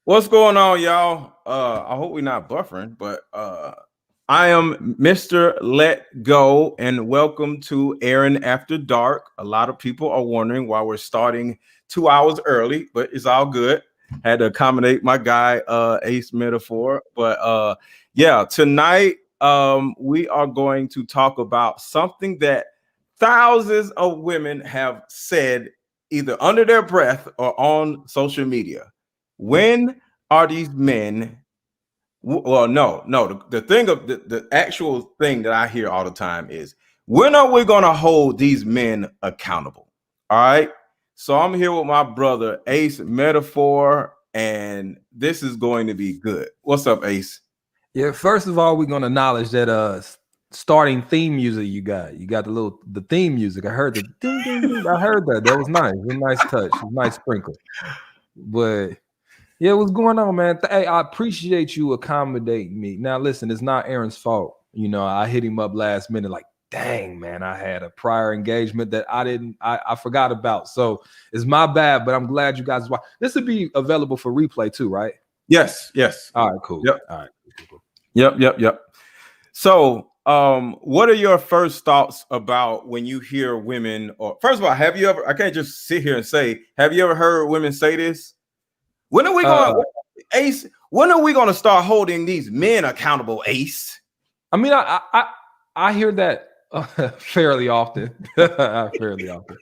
What's going on, y'all? I hope we're not buffering, but I am Mr. Let Go, and welcome to Aaron After Dark. A lot of people are wondering why we're starting 2 hours early, but it's all good. Had to accommodate my guy Ace Metaphor. But yeah, tonight we are going to talk about something that thousands of women have said either under their breath or on social media. When are these men? Well, no. The thing of the actual thing that I hear all the time is, when are we going to hold these men accountable? All right. So I'm here with my brother Ace Metaphor, and this is going to be good. What's up, Ace? Yeah, first of all, we're gonna acknowledge that starting theme music you got. You got the theme music. I heard the ding ding ding. I heard that. That was nice. It was a nice touch. It was a nice sprinkle. But yeah, what's going on, man? Hey, I appreciate you accommodating me. Now listen, it's not Aaron's fault. You know, I hit him up last minute, like, dang, man, I had a prior engagement that I forgot about. So it's my bad, but I'm glad you guys watch. This will be available for replay too, right? Yes. All right, cool. Yep. All right. Cool. Yep. So, what are your first thoughts about when you hear women? Or first of all, have you ever? I can't just sit here and say, have you ever heard women say this? When are we going, Ace? When are we going to start holding these men accountable, Ace? I mean, I hear that fairly often. Fairly often.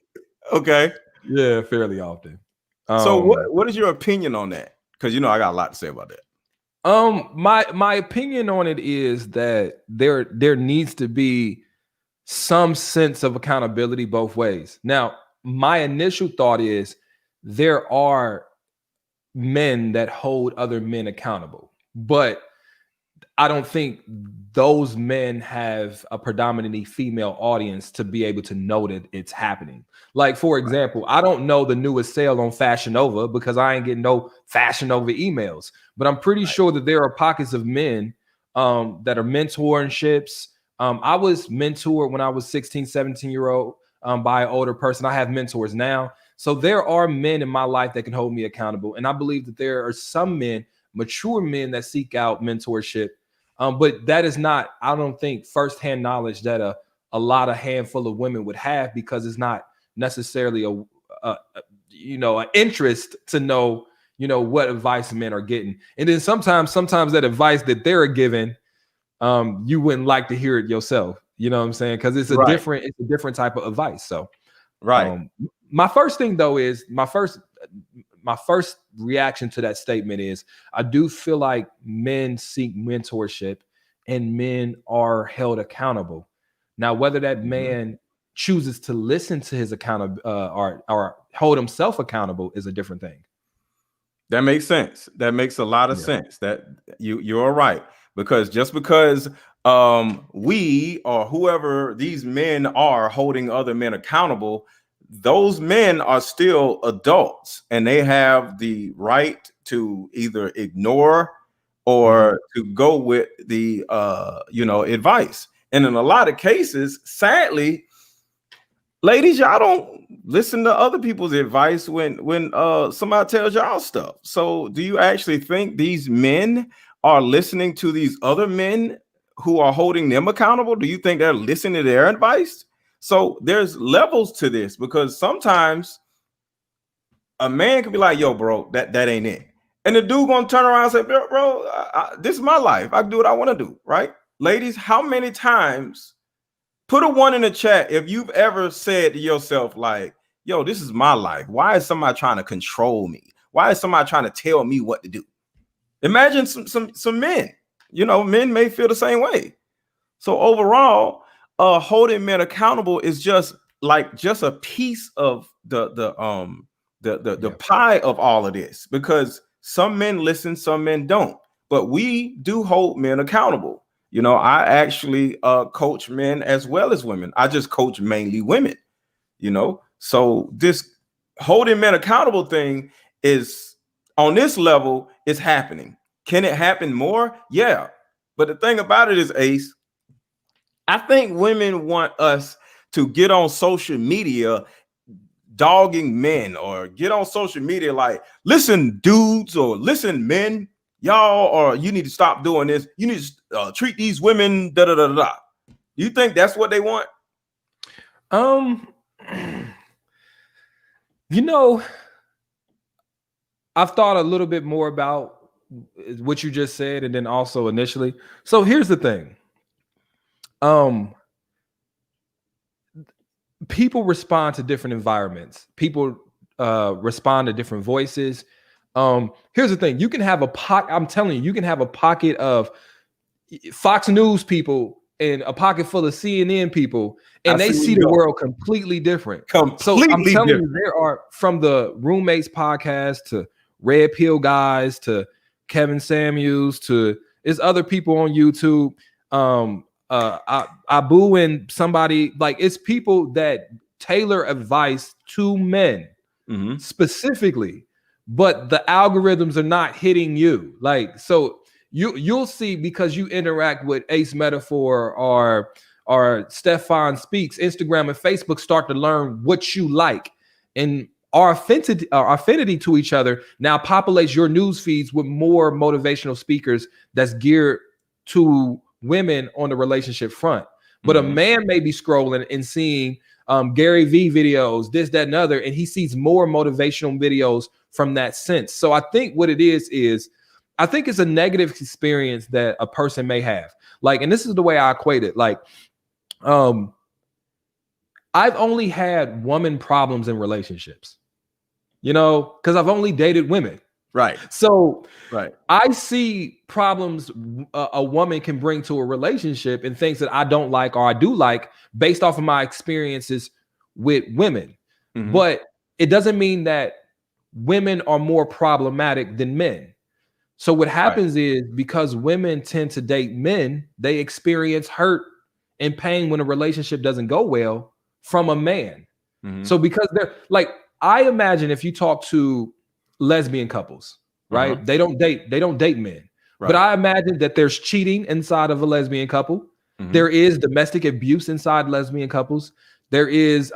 Okay. Yeah, fairly often. So, what is your opinion on that? Because I got a lot to say about that. My opinion on it is that there needs to be some sense of accountability both ways. Now, my initial thought is there are men that hold other men accountable, but I don't think those men have a predominantly female audience to be able to know that it's happening. Like, for example, I don't know the newest sale on Fashion Nova because I ain't getting no Fashion Nova emails, but I'm pretty sure that there are pockets of men that are mentorships. I was mentored when I was 16, 17-year-old by an older person. I have mentors now. So there are men in my life that can hold me accountable. And I believe that there are some men, mature men, that seek out mentorship. But that is not, I don't think, firsthand knowledge that a lot of handful of women would have, because it's not necessarily an interest to know, what advice men are getting. And then sometimes that advice that they're given, you wouldn't like to hear it yourself. You know what I'm saying? Because it's a different type of advice. So, my first thing though is my first reaction to that statement is, I do feel like men seek mentorship and men are held accountable. Now, whether that man chooses to listen to his or hold himself accountable is a different thing. That makes sense. That makes a lot of sense. That you're right, because just because we or whoever these men are holding other men accountable, those men are still adults and they have the right to either ignore or to go with the advice. And in a lot of cases, sadly, ladies, y'all don't listen to other people's advice when somebody tells y'all stuff. So do you actually think these men are listening to these other men who are holding them accountable? Do you think they're listening to their advice? So there's levels to this, because sometimes a man could be like, yo, bro, that ain't it. And the dude gonna turn around and say, bro, this is my life. I can do what I want to do, right? Ladies, how many times, put a 1 in the chat if you've ever said to yourself, like, yo, this is my life. Why is somebody trying to control me? Why is somebody trying to tell me what to do? Imagine some men. Men may feel the same way. So overall, holding men accountable is just a piece of the pie of all of this, because some men listen, some men don't, but we do hold men accountable. I actually coach men as well as women. I just coach mainly women, so this holding men accountable thing is, on this level, is happening. Can it happen more? Yeah. But the thing about it is, Ace, I think women want us to get on social media dogging men or get on social media like, listen, dudes, or listen, men, y'all, or you need to stop doing this. You need to treat these women, da da da da. You think that's what they want? You know, I've thought a little bit more about what you just said, and then also initially. So here's the thing. People respond to different environments. People respond to different voices. Here's the thing. You can have I'm telling you, you can have a pocket of Fox News people and a pocket full of CNN people, and they see the world completely different. So I'm telling you, there are, from the Roommates podcast to Red Pill guys to Kevin Samuels to there's other people on YouTube. Abu and somebody, like, it's people that tailor advice to men specifically, but the algorithms are not hitting you. Like, so you'll see, because you interact with Ace Metaphor or Stefan Speaks, Instagram and Facebook start to learn what you like, and our affinity to each other now populates your news feeds with more motivational speakers that's geared to women on the relationship front. But a man may be scrolling and seeing Gary V videos, this, that, and other, and he sees more motivational videos from that sense. So I think what it is I think it's a negative experience that a person may have. Like, and this is the way I equate it. Like, I've only had woman problems in relationships, you know, because I've only dated women. Right. So I see problems a woman can bring to a relationship and things that I don't like or I do like based off of my experiences with women. But it doesn't mean that women are more problematic than men. So what happens is, because women tend to date men, they experience hurt and pain when a relationship doesn't go well from a man. So because they're like, I imagine if you talk to lesbian couples, right? They don't date men. But I imagine that there's cheating inside of a lesbian couple. There is domestic abuse inside lesbian couples. There is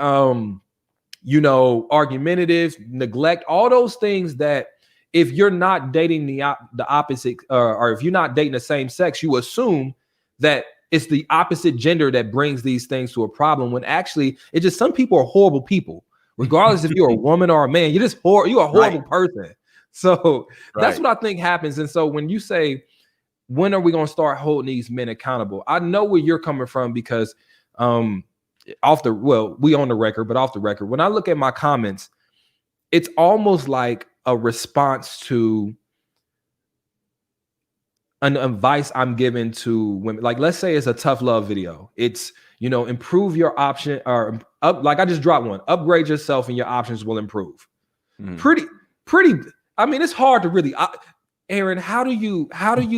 you know, argumentative, neglect, all those things that if you're not dating the opposite, or if you're not dating the same sex, you assume that it's the opposite gender that brings these things to a problem, when actually it's just some people are horrible people. Regardless if you're a woman or a man, you're a horrible person. So that's what I think happens. And so when you say, when are we going to start holding these men accountable? I know where you're coming from, because we on the record, but off the record, when I look at my comments, it's almost like a response to an advice I'm giving to women. Like, let's say it's a tough love video. It's, you know, improve your option, or like I just dropped one, upgrade yourself and your options will improve. Pretty, I mean, it's hard to really, Aaron, how do you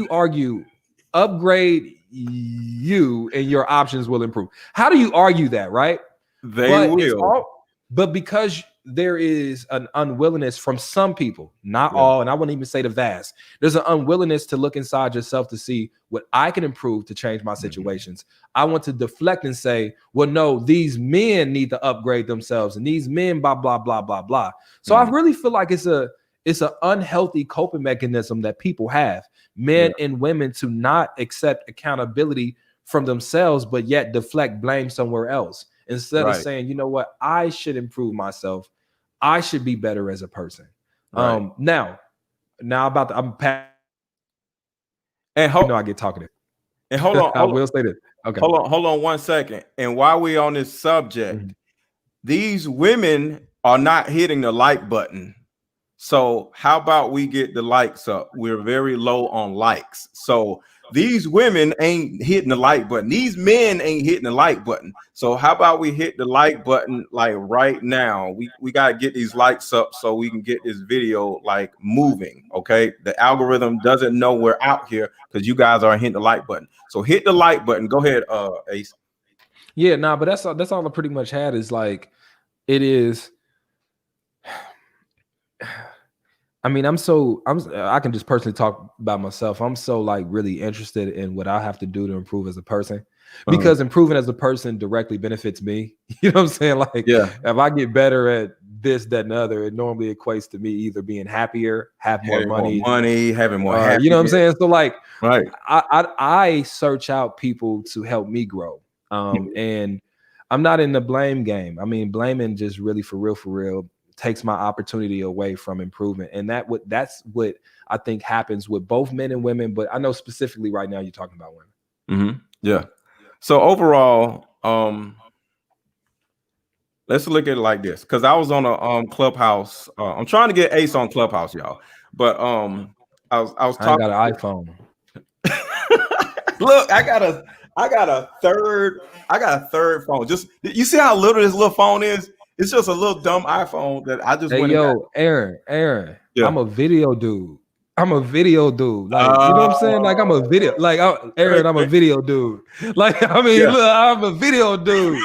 argue upgrade you and your options will improve? How do you argue that, right? They will. But because there is an unwillingness from some people, not all, and I wouldn't even say the vast, there's an unwillingness to look inside yourself to see what I can improve to change my situations. I want to deflect and say, well, no, these men need to upgrade themselves, and these men, blah, blah, blah, blah, blah. So I really feel like it's an unhealthy coping mechanism that people have, men and women, to not accept accountability from themselves, but yet deflect blame somewhere else. Instead of saying, you know what, I should improve myself. I should be better as a person. Now about the, I'm past. And I get talkative. And hold on, I will say this. Okay. Hold on 1 second. And while we on this subject, these women are not hitting the like button. So how about we get the likes up? We're very low on likes. So these women ain't hitting the like button. These men ain't hitting the like button. So how about we hit the like button like right now? We got to get these likes up so we can get this video like moving. Okay. The algorithm doesn't know we're out here because you guys aren't hitting the like button. So hit the like button. Go ahead, Ace. Yeah, but that's all I pretty much had, is like, it is. I mean, I can just personally talk about myself. I'm so like really interested in what I have to do to improve as a person. because improving as a person directly benefits me. You know what I'm saying? Like, Yeah. if I get better at this, that, and other, it normally equates to me either being happier, have more money, having more happiness. you know what I'm saying? So like, right. I search out people to help me grow. And I'm not in the blame game. I mean, blaming just really for real takes my opportunity away from improvement. And that's what I think happens with both men and women. But I know specifically right now you're talking about women. Yeah. So overall, let's look at it like this. Because I was on a Clubhouse. I'm trying to get Ace on Clubhouse, y'all. But I was talking. I got an iPhone. Look, I got a third phone. Just you see how little this little phone is? It's just a little dumb iPhone that I just went. Aaron. Yeah. I'm a video dude. Like, you know what I'm saying? Like, I'm a video, like, Aaron, I'm a video dude. Like, I mean, look, I'm a video dude.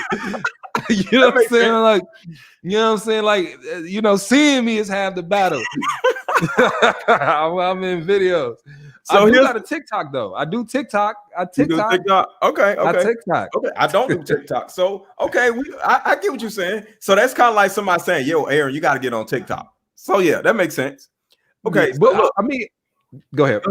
You know what I'm saying? Like, you know what I'm saying? Like, you know, seeing me is half the battle. I'm in videos. So I do got a TikTok though. I do TikTok. TikTok. Okay. TikTok. Okay. I don't do TikTok. So okay, I get what you're saying. So that's kind of like somebody saying, "Yo, Aaron, you got to get on TikTok." So yeah, that makes sense. Okay, but look, I mean, go ahead.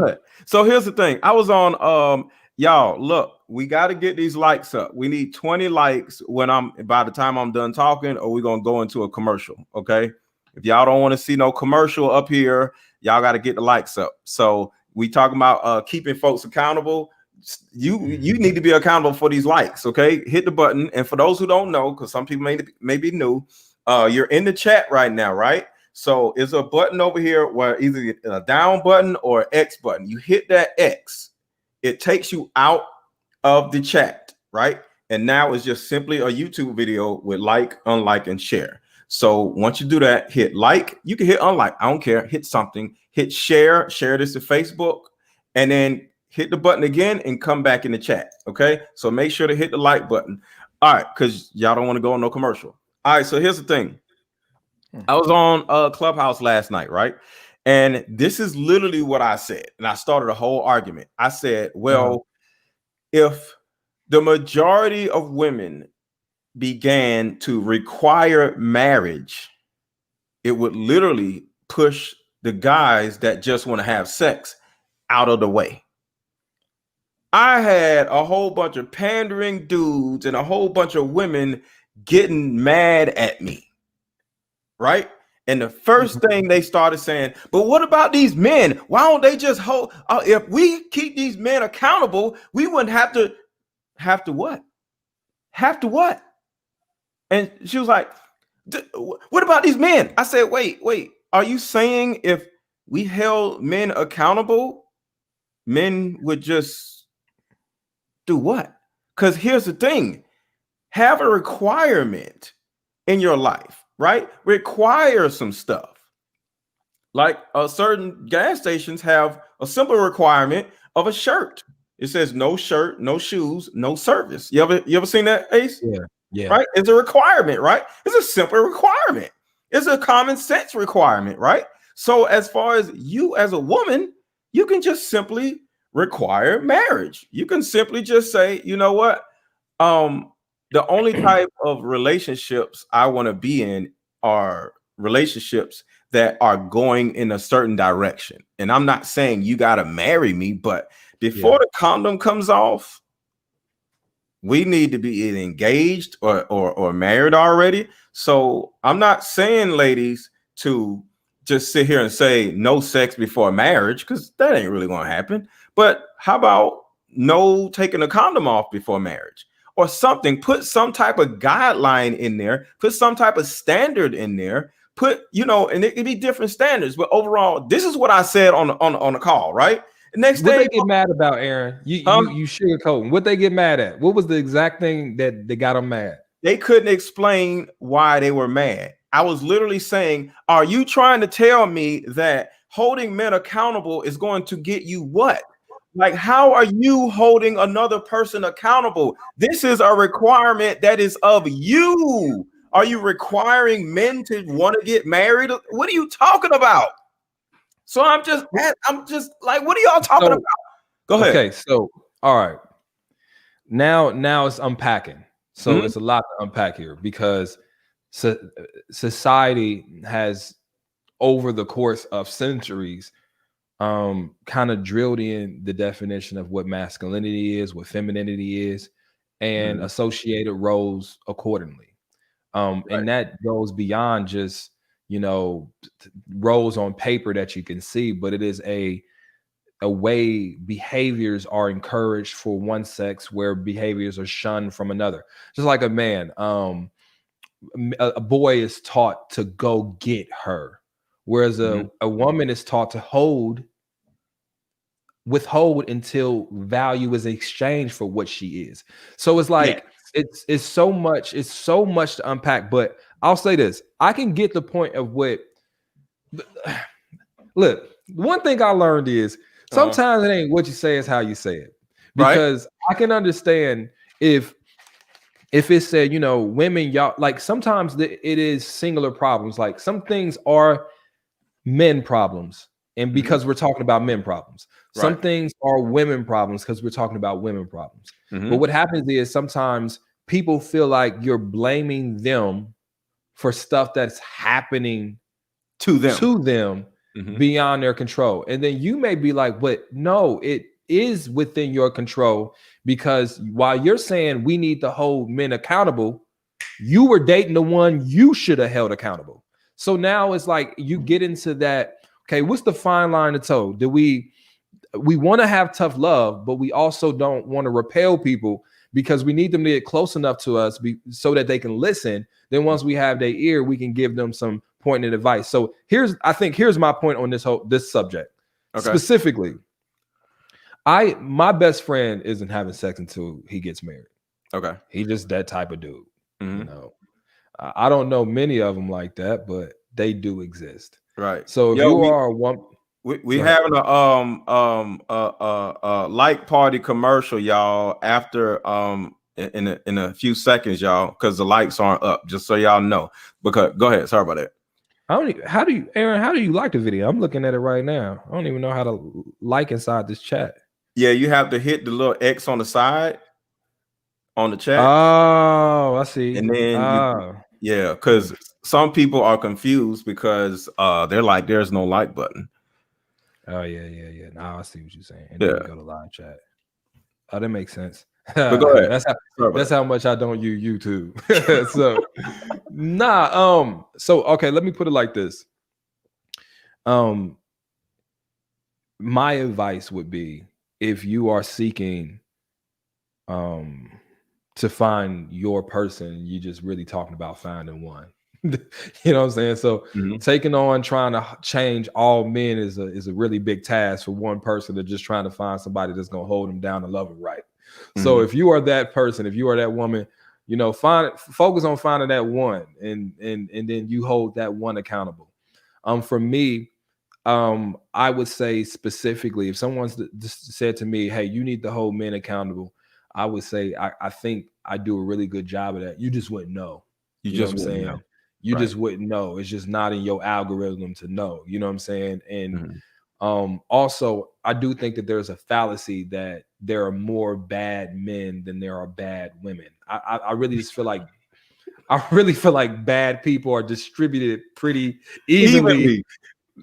So here's the thing. I was on y'all. Look, we got to get these likes up. We need 20 likes by the time I'm done talking, or we're gonna go into a commercial. Okay. If y'all don't want to see no commercial up here, y'all got to get the likes up. So we talking about keeping folks accountable. You need to be accountable for these likes. Okay, hit the button. And for those who don't know, because some people may be new, you're in the chat right now, right? So it's a button over here where either a down button or an X button. You hit that X, it takes you out of the chat, right? And now it's just simply a YouTube video with like, unlike, and share. So once you do that, hit like. You can hit unlike. I don't care. Hit something. Hit share. Share this to Facebook, and then hit the button again and come back in the chat. Okay. So make sure to hit the like button. All right, because y'all don't want to go on no commercial. All right. So here's the thing. I was on Clubhouse last night, right? And this is literally what I said. And I started a whole argument. I said, well, if the majority of women began to require marriage, it would literally push the guys that just want to have sex out of the way. I had a whole bunch of pandering dudes and a whole bunch of women getting mad at me, right? And the first thing they started saying, but what about these men? Why don't they just hold? If we keep these men accountable, we wouldn't have to what? Have to what? And she was like, what about these men? I said, wait, are you saying if we held men accountable, men would just do what? Because here's the thing, have a requirement in your life, right? Require some stuff. Like certain gas stations have a simple requirement of a shirt. It says no shirt, no shoes, no service. You ever seen that, Ace? Yeah. Right? It's a requirement, right? It's a simple requirement. It's a common sense requirement, right? So as far as you as a woman, you can just simply require marriage. You can simply just say, you know what? The only type of relationships I want to be in are relationships that are going in a certain direction. And I'm not saying you got to marry me, but before the condom comes off, we need to be either engaged or married already. So I'm not saying, ladies, to just sit here and say no sex before marriage, because that ain't really going to happen. But how about no taking a condom off before marriage or something? Put some type of guideline in there, put some type of standard in there, and it could be different standards. But overall, this is what I said on the call, right? Next what day, they get mad about, Aaron? You sugarcoating. What they get mad at? What was the exact thing that they got them mad? They couldn't explain why they were mad. I was literally saying, are you trying to tell me that holding men accountable is going to get you what? Like, how are you holding another person accountable? This is a requirement that is of you. Are you requiring men to want to get married? What are you talking about? So I'm just like, what are y'all talking about? Go ahead. Okay, so all right. now it's unpacking. So it's a lot to unpack here because society has, over the course of centuries, kind of drilled in the definition of what masculinity is, what femininity is, and associated roles accordingly. And that goes beyond just, roles on paper that you can see, but it is a way behaviors are encouraged for one sex where behaviors are shunned from another. Just like a man, a boy is taught to go get her, whereas a woman is taught to withhold until value is exchanged for what she is. So it's like it's so much to unpack. But I'll say this: I can get the point of what. Look, one thing I learned is sometimes it ain't what you say, is how you say it. Because I can understand if it said, women, y'all, like sometimes it is singular problems. Like some things are men problems, and because we're talking about men problems. Some things are women problems because we're talking about women problems. But what happens is sometimes people feel like you're blaming them for stuff that's happening to them beyond their control. And then you may be like, but no, it is within your control, because while you're saying we need to hold men accountable, you were dating the one you should have held accountable. So now it's like you get into that, okay, what's the fine line to toe? Do we want to have tough love, but we also don't want to repel people because we need them to get close enough to us so that they can listen. Then once we have their ear, we can give them some pointed advice. So here's my point on this subject. Specifically. My best friend isn't having sex until he gets married. Okay. He's just that type of dude. I don't know many of them like that, but they do exist. Right. So if you are one, we having a like party commercial, y'all, after in a few seconds, y'all, because the lights aren't up, just so y'all know. Because go ahead, sorry about that. Aaron, how do you like the video? I'm looking at it right now. I don't even know how to like inside this chat. Yeah, you have to hit the little X on the side on the chat. Oh, I see. And then because some people are confused because they're like, there's no like button. Oh yeah. Now I see what you're saying. And then you go to live chat. Oh, that makes sense. But go ahead. That's how much I don't use YouTube. So so okay, let me put it like this. My advice would be, if you are seeking to find your person, you just really talking about finding one. You know what I'm saying? So taking on trying to change all men is a really big task for one person. To just trying to find somebody that's gonna hold them down and love them right. So if you are that person, if you are that woman, focus on finding that one, and then you hold that one accountable. For me, I would say specifically, if someone's just said to me, hey, you need to hold men accountable, I would say I think I do a really good job of that. You just wouldn't know. You know what I'm saying? You just wouldn't know. It's just not in your algorithm to know. You know what I'm saying? And also, I do think that there's a fallacy that there are more bad men than there are bad women. I really just feel like bad people are distributed pretty evenly.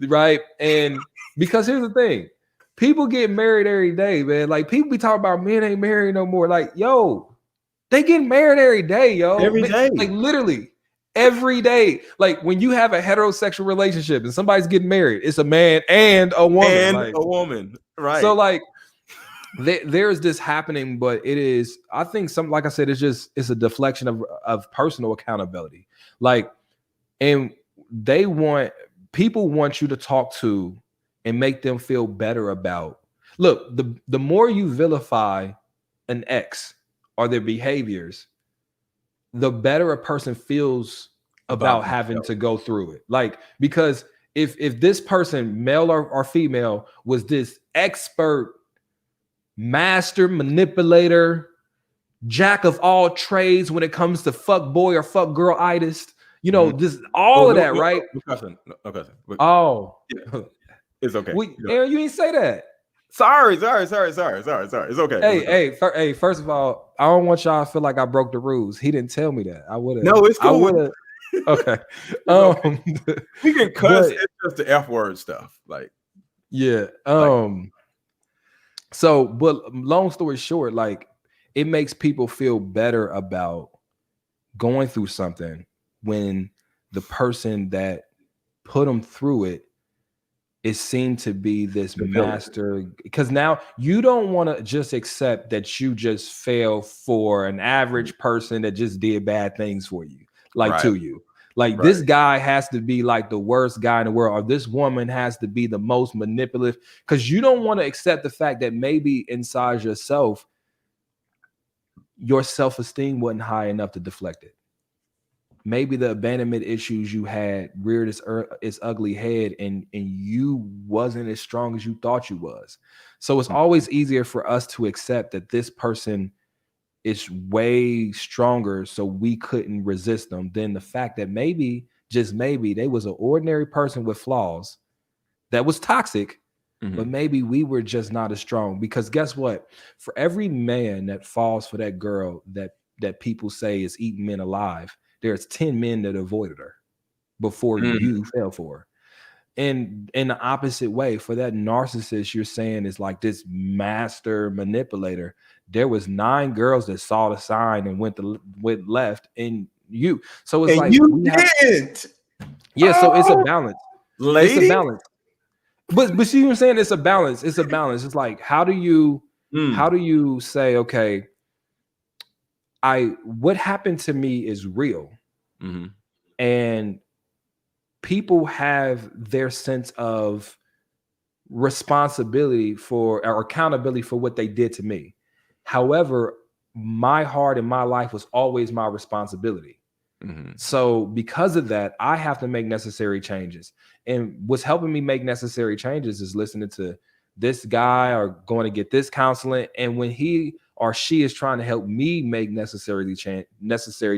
Right. And because here's the thing, people get married every day, man. Like, people be talking about men ain't married no more. Like, yo, they get married every day, yo. Every day. Like, literally every day. Like, when you have a heterosexual relationship and somebody's getting married, it's a man and a woman. Right. So like there's this happening, but it is, I think, like I said, it's a deflection of personal accountability. Like, and people want you to talk to and make them feel better about. Look, the more you vilify an ex or their behaviors, the better a person feels about having to go through it. Like, because if this person, male or female, was this expert master manipulator, jack of all trades when it comes to fuck boy or fuck girl itist, this all of that, right? Okay. Oh, yeah. It's okay. Aaron, you didn't say that. Sorry. It's okay. Hey, first of all, I don't want y'all to feel like I broke the rules. He didn't tell me that. No, it's I cool. would have. Okay. It's okay. We can cuss. But, it's just the F word stuff. Like, yeah. So, but long story short, like it makes people feel better about going through something when the person that put them through it is seen to be this master, because now you don't want to just accept that you just fell for an average person that just did bad things for you, like to you. Like this guy has to be like the worst guy in the world, or this woman has to be the most manipulative, because you don't want to accept the fact that maybe inside yourself, your self-esteem wasn't high enough to deflect it. Maybe the abandonment issues you had reared its ugly head, and you wasn't as strong as you thought you was. So it's always easier for us to accept that this person is way stronger, so we couldn't resist them, than the fact that maybe, just maybe, they was an ordinary person with flaws that was toxic, but maybe we were just not as strong. Because guess what? For every man that falls for that girl that people say is eating men alive, there's 10 men that avoided her before you fell for her. And in the opposite way, for that narcissist you're saying is like this master manipulator, there was 9 girls that saw the sign and went left, and you. So it's like you didn't. So it's a balance. Lady? It's a balance. But see what I'm saying? It's a balance. It's a balance. It's like, how do you say, okay, what happened to me is real. And people have their sense of responsibility for, or accountability for, what they did to me. However, my heart and my life was always my responsibility. So because of that, I have to make necessary changes. And what's helping me make necessary changes is listening to this guy or going to get this counseling. And when he or she is trying to help me make necessary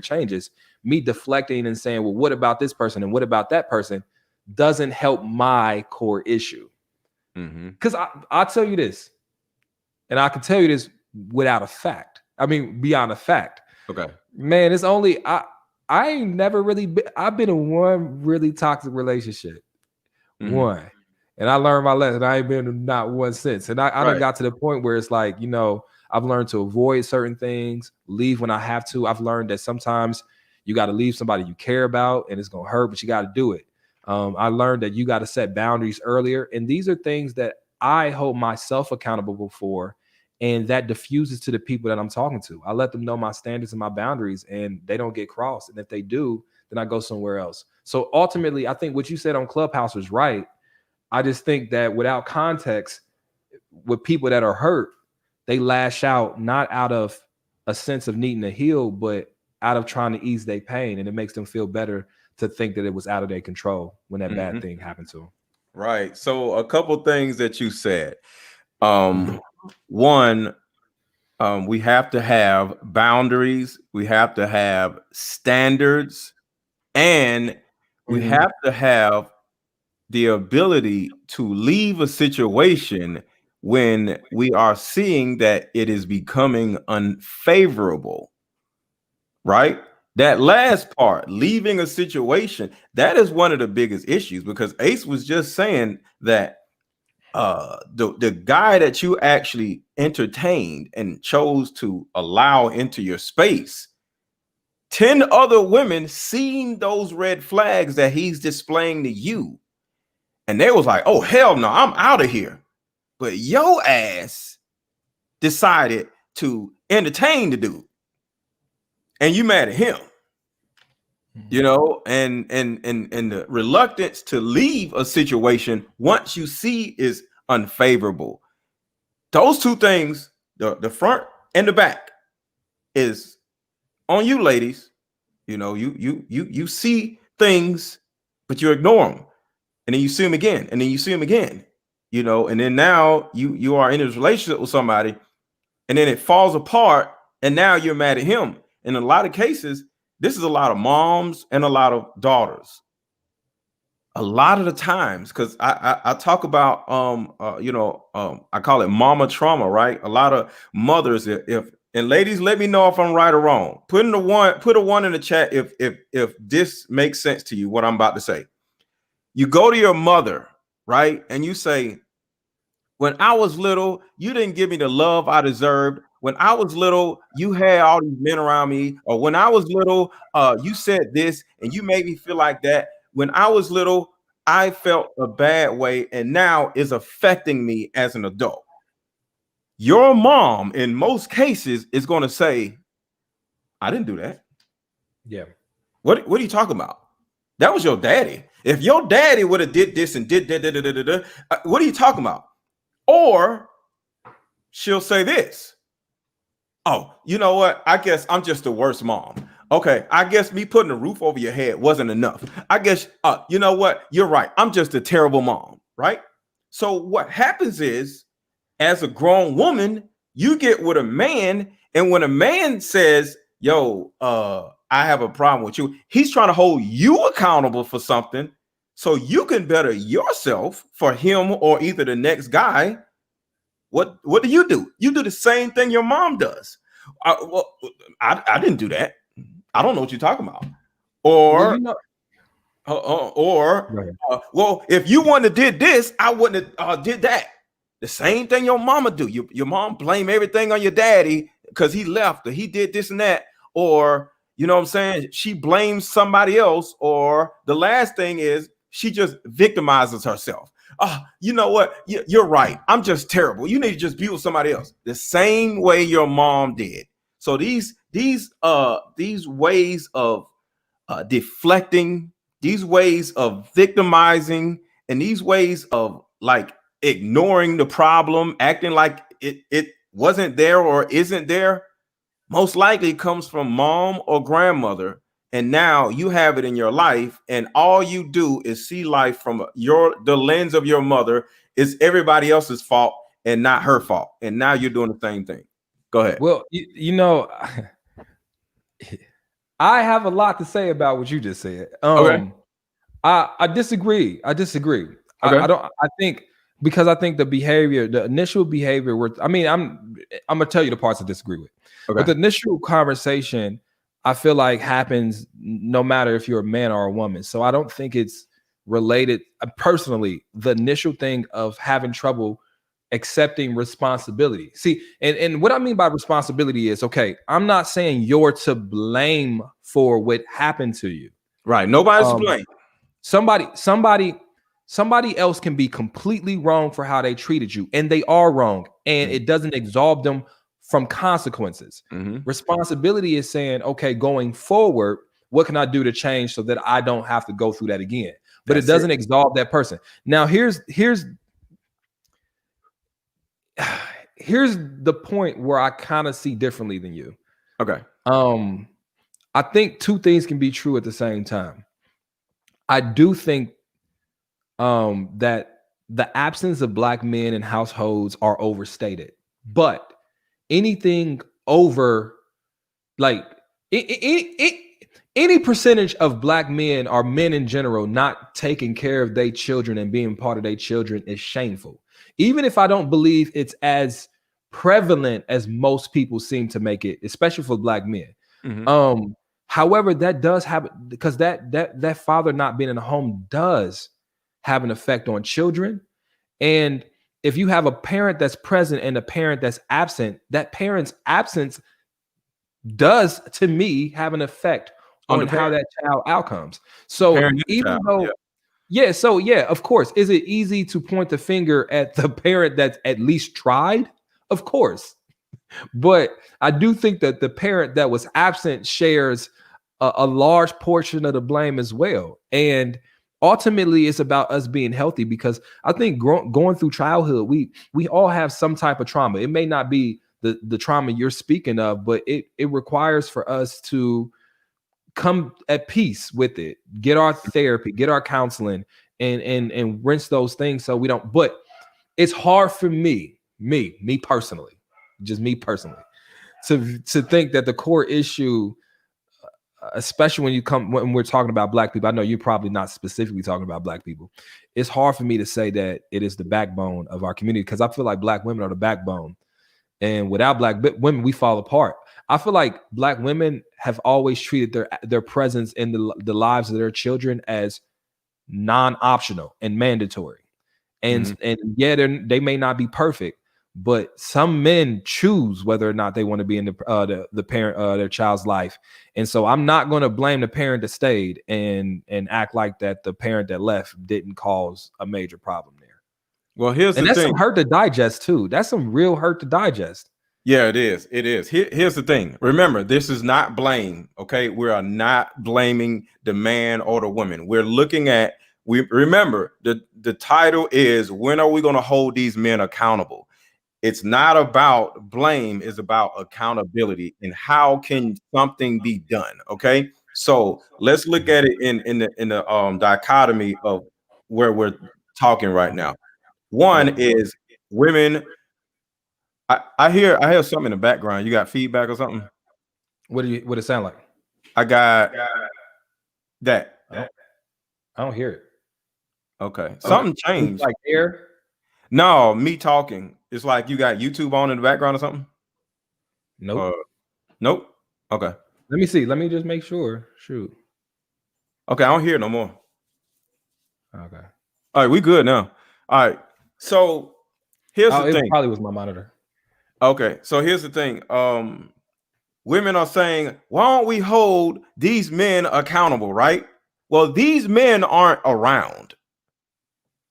changes, me deflecting and saying, well, what about this person and what about that person, doesn't help my core issue. Because I'll tell you this, and I can tell you this without a fact. I mean, beyond a fact. Okay. Man, it's only, I ain't never really I've been in one really toxic relationship. One. And I learned my lesson. I ain't been in not one since. And I done got to the point where it's like, I've learned to avoid certain things, leave when I have to. I've learned that sometimes you got to leave somebody you care about and it's going to hurt, but you got to do it. I learned that you got to set boundaries earlier. And these are things that I hold myself accountable for. And that diffuses to the people that I'm talking to. I let them know my standards and my boundaries, and they don't get crossed. And if they do, then I go somewhere else. So ultimately, I think what you said on Clubhouse was right. I just think that without context, with people that are hurt, they lash out, not out of a sense of needing to heal, but out of trying to ease their pain. And it makes them feel better to think that it was out of their control when that bad thing happened to them. Right. So a couple things that you said. One, we have to have boundaries, we have to have standards, and we have to have the ability to leave a situation when we are seeing that it is becoming unfavorable. Right? That last part, leaving a situation, that is one of the biggest issues, because Ace was just saying that the guy that you actually entertained and chose to allow into your space, 10 other women seen those red flags that he's displaying to you, and they was like, oh hell no, I'm out of here. But your ass decided to entertain the dude, and you mad at him. And the reluctance to leave a situation once you see is unfavorable. Those two things, the front and the back, is on you, ladies. You see things, but you ignore them, and then you see them again, and then you see them again. And then now you are in this relationship with somebody, and then it falls apart, and now you're mad at him. In a lot of cases, this is a lot of moms and a lot of daughters. a lot of the times, because I talk about I call it mama trauma, right? A lot of mothers, if and ladies, let me know if I'm right or wrong. Put a one in the chat if this makes sense to you, what I'm about to say. You go to your mother, right? And you say, when I was little, you didn't give me the love I deserved. When I was little, you had all these men around me. Or when I was little, you said this and you made me feel like that. When I was little, I felt a bad way, and now is affecting me as an adult. Your mom, in most cases, is going to say, I didn't do that. Yeah. What are you talking about? That was your daddy. If your daddy would have did this and did that, what are you talking about? Or she'll say this. Oh, you know what? I guess I'm just the worst mom. Okay, I guess me putting a roof over your head wasn't enough. I guess, you know what? You're right. I'm just a terrible mom, right? So what happens is, as a grown woman, you get with a man, and when a man says, yo, I have a problem with you, he's trying to hold you accountable for something so you can better yourself for him or either the next guy. What do? You do the same thing your mom does. I didn't do that. I don't know what you're talking about. Or, well, if you wouldn't have did this, I wouldn't have did that. The same thing your mama do. Your mom blame everything on your daddy because he left or he did this and that. Or, you know what I'm saying? She blames somebody else. Or the last thing is she just victimizes herself. You know what? You're right. I'm just terrible. You need to just be with somebody else. The same way your mom did. So these ways of deflecting, these ways of victimizing, and these ways of like ignoring the problem, acting like it wasn't there or isn't there, most likely comes from mom or grandmother. And now you have it in your life, and all you do is see life from the lens of your mother. Is everybody else's fault and not her fault. And now you're doing the same thing. Go ahead. Well, you know, I have a lot to say about what you just said. Okay. I disagree. Okay. I think because I think the initial behavior I'm gonna tell you the parts I disagree with. Okay. But the initial conversation, I feel like happens no matter if you're a man or a woman. So I don't think it's related. Personally, the initial thing of having trouble accepting responsibility. See, and what I mean by responsibility is, okay, I'm not saying you're to blame for what happened to you. Right. Nobody's to blame. Somebody else can be completely wrong for how they treated you, and they are wrong, and it doesn't absolve them from consequences. Responsibility is saying, okay, going forward, what can I do to change so that I don't have to go through that again? But it doesn't absolve that person. Now, here's the point where I kind of see differently than you. Okay. I think two things can be true at the same time. I do think that the absence of Black men in households are overstated, but anything over like any percentage of Black men or men in general not taking care of their children and being part of their children is shameful. Even if I don't believe it's as prevalent as most people seem to make it, especially for Black men. However, that does have, because that father not being in the home does have an effect on children. And if you have a parent that's present and a parent that's absent, that parent's absence does, to me, have an effect on how that child outcomes. So even though, of course, is it easy to point the finger at the parent that's at least tried? Of course. But I do think that the parent that was absent shares a large portion of the blame as well. And ultimately, it's about us being healthy, because I think going through childhood, we all have some type of trauma. It may not be the trauma you're speaking of, but it requires for us to come at peace with it, get our therapy, get our counseling, and rinse those things so we don't. But it's hard for me personally, just me personally, to think that the core issue especially when we're talking about Black people. I know you're probably not specifically talking about Black people. It's hard for me to say that it is the backbone of our community, because I feel like Black women are the backbone, and without Black women, we fall apart. I feel like Black women have always treated their presence in the lives of their children as non-optional and mandatory. And yeah, they may not be perfect, but some men choose whether or not they want to be in the parent their child's life. And so I'm not going to blame the parent that stayed and act like that the parent that left didn't cause a major problem there. Well, here's the thing. That's some hurt to digest too. That's some real hurt to digest. Yeah, it is. It is. Here's the thing. Remember, this is not blame. Okay, we are not blaming the man or the woman. We're looking at. We remember the title is, when are we going to hold these men accountable? It's not about blame. It's about accountability and how can something be done. Okay, so let's look at it in the dichotomy of where we're talking right now. One is women. I hear something in the background. You got feedback or something? What it sound like? I got that. I don't hear it. Okay. Something changed. Like air? No, me talking. It's like you got YouTube on in the background or something? Nope. Nope. Okay. Let me see. Let me just make sure. Shoot. Okay, I don't hear it no more. Okay. All right, we good now. All right. So here's the thing. It probably was my monitor. Okay, so here's the thing. Women are saying, why don't we hold these men accountable, right? Well, these men aren't around.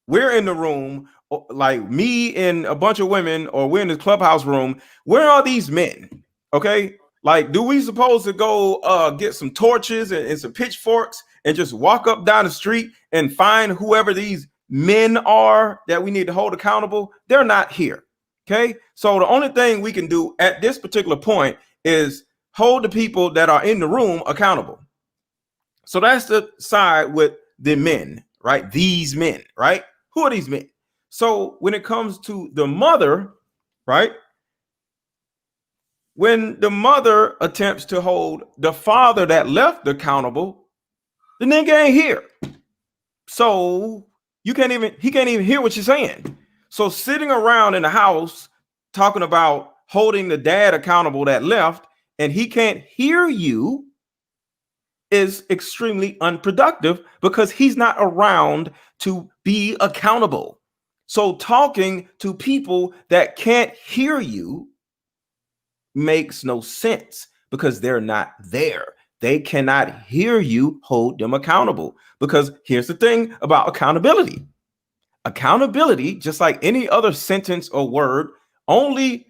We're in the room, like me and a bunch of women, or we're in the clubhouse room. Where are these men? Okay, like, do we supposed to go get some torches and some pitchforks and just walk up down the street and find whoever these men are that we need to hold accountable? They're not here. Okay, so the only thing we can do at this particular point is hold the people that are in the room accountable. So that's the side with the men, right? These men, right? Who are these men? So when it comes to the mother, right? When the mother attempts to hold the father that left accountable, the nigga ain't here. So he can't even hear what you're saying. So sitting around in the house talking about holding the dad accountable that left, and he can't hear you, is extremely unproductive because he's not around to be accountable. So talking to people that can't hear you makes no sense because they're not there. They cannot hear you hold them accountable, because here's the thing about accountability. Accountability, just like any other sentence or word, only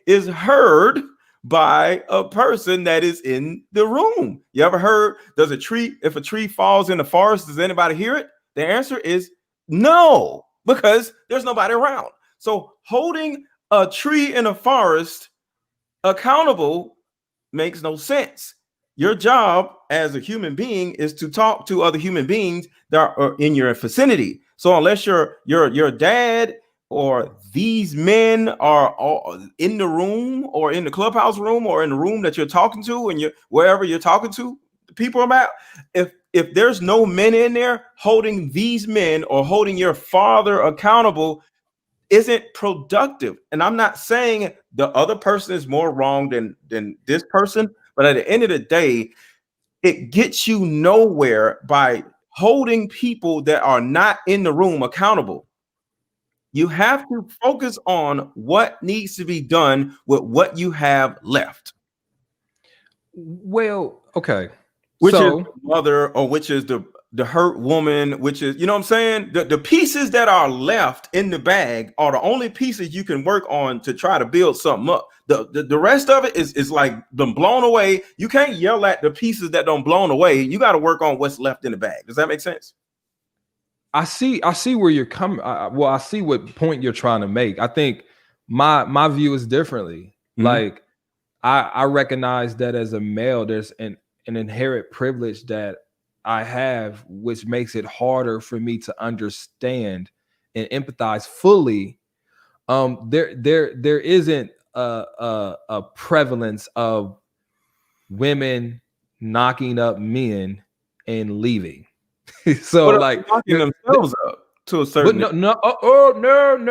is heard by a person that is in the room. You ever heard, if a tree falls in the forest, does anybody hear it? The answer is no, because there's nobody around. So holding a tree in a forest accountable makes no sense. Your job as a human being is to talk to other human beings that are in your vicinity. So unless your dad or these men are all in the room or in the clubhouse room or in the room that you're talking to and wherever you're talking to the people about, if there's no men in there, holding these men or holding your father accountable isn't productive. And I'm not saying the other person is more wrong than this person, but at the end of the day, it gets you nowhere by holding people that are not in the room accountable. You have to focus on what needs to be done with what you have left. Well, okay. Which is the mother, or which is the hurt woman, which is, you know what I'm saying? The pieces that are left in the bag are the only pieces you can work on to try to build something up. The rest of it is like them blown away. You can't yell at the pieces that don't blown away. You got to work on what's left in the bag. Does that make sense? I see where you're coming. Well, I see what point you're trying to make. I think my view is differently. Mm-hmm. Like I recognize that as a male, there's an inherent privilege that I have, which makes it harder for me to understand and empathize fully. There isn't a prevalence of women knocking up men and leaving. So But like knocking themselves up to a certain. But no, no,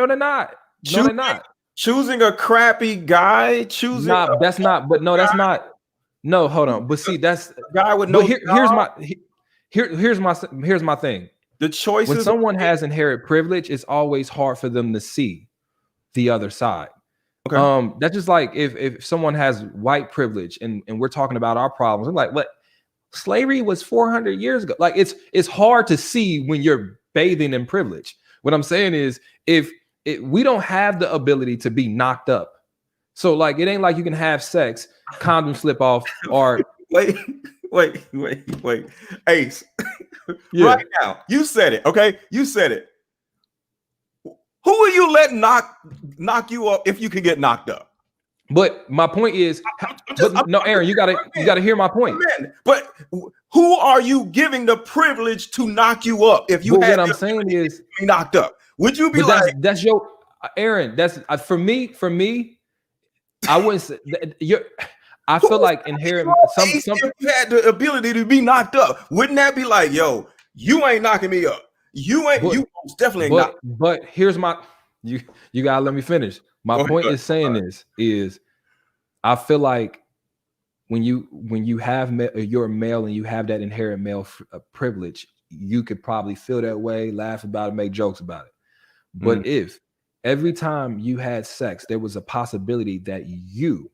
they're not. No, they're not. Choosing a crappy guy, choosing that's not. But no, that's not. No, hold on. But see, that's guy with no. Here's my thing. The choices when someone has inherent privilege, it's always hard for them to see the other side. Okay. That's just like if someone has white privilege and we're talking about our problems, I'm like, what? Slavery was 400 years ago. Like it's hard to see when you're bathing in privilege. What I'm saying is if we don't have the ability to be knocked up. So like, it ain't like you can have sex, condom slip off, or wait. Ace, yeah. Right now, you said it, okay? You said it. Who will you let knock you up if you can get knocked up? But my point is, no, Aaron, you gotta hear my point. But who are you giving the privilege to knock you up if you had? What I'm saying is, be knocked up. Would you be like? That's your Aaron. That's for me. For me, I wouldn't say I feel like inherent. If you had the ability to be knocked up, wouldn't that be like, yo, you ain't knocking me up. You ain't. You definitely ain't. But here's my. You gotta let me finish. My point is saying is I feel like when you have you're a male and you have that inherent male privilege, you could probably feel that way, laugh about it, make jokes about it. But if every time you had sex, there was a possibility that you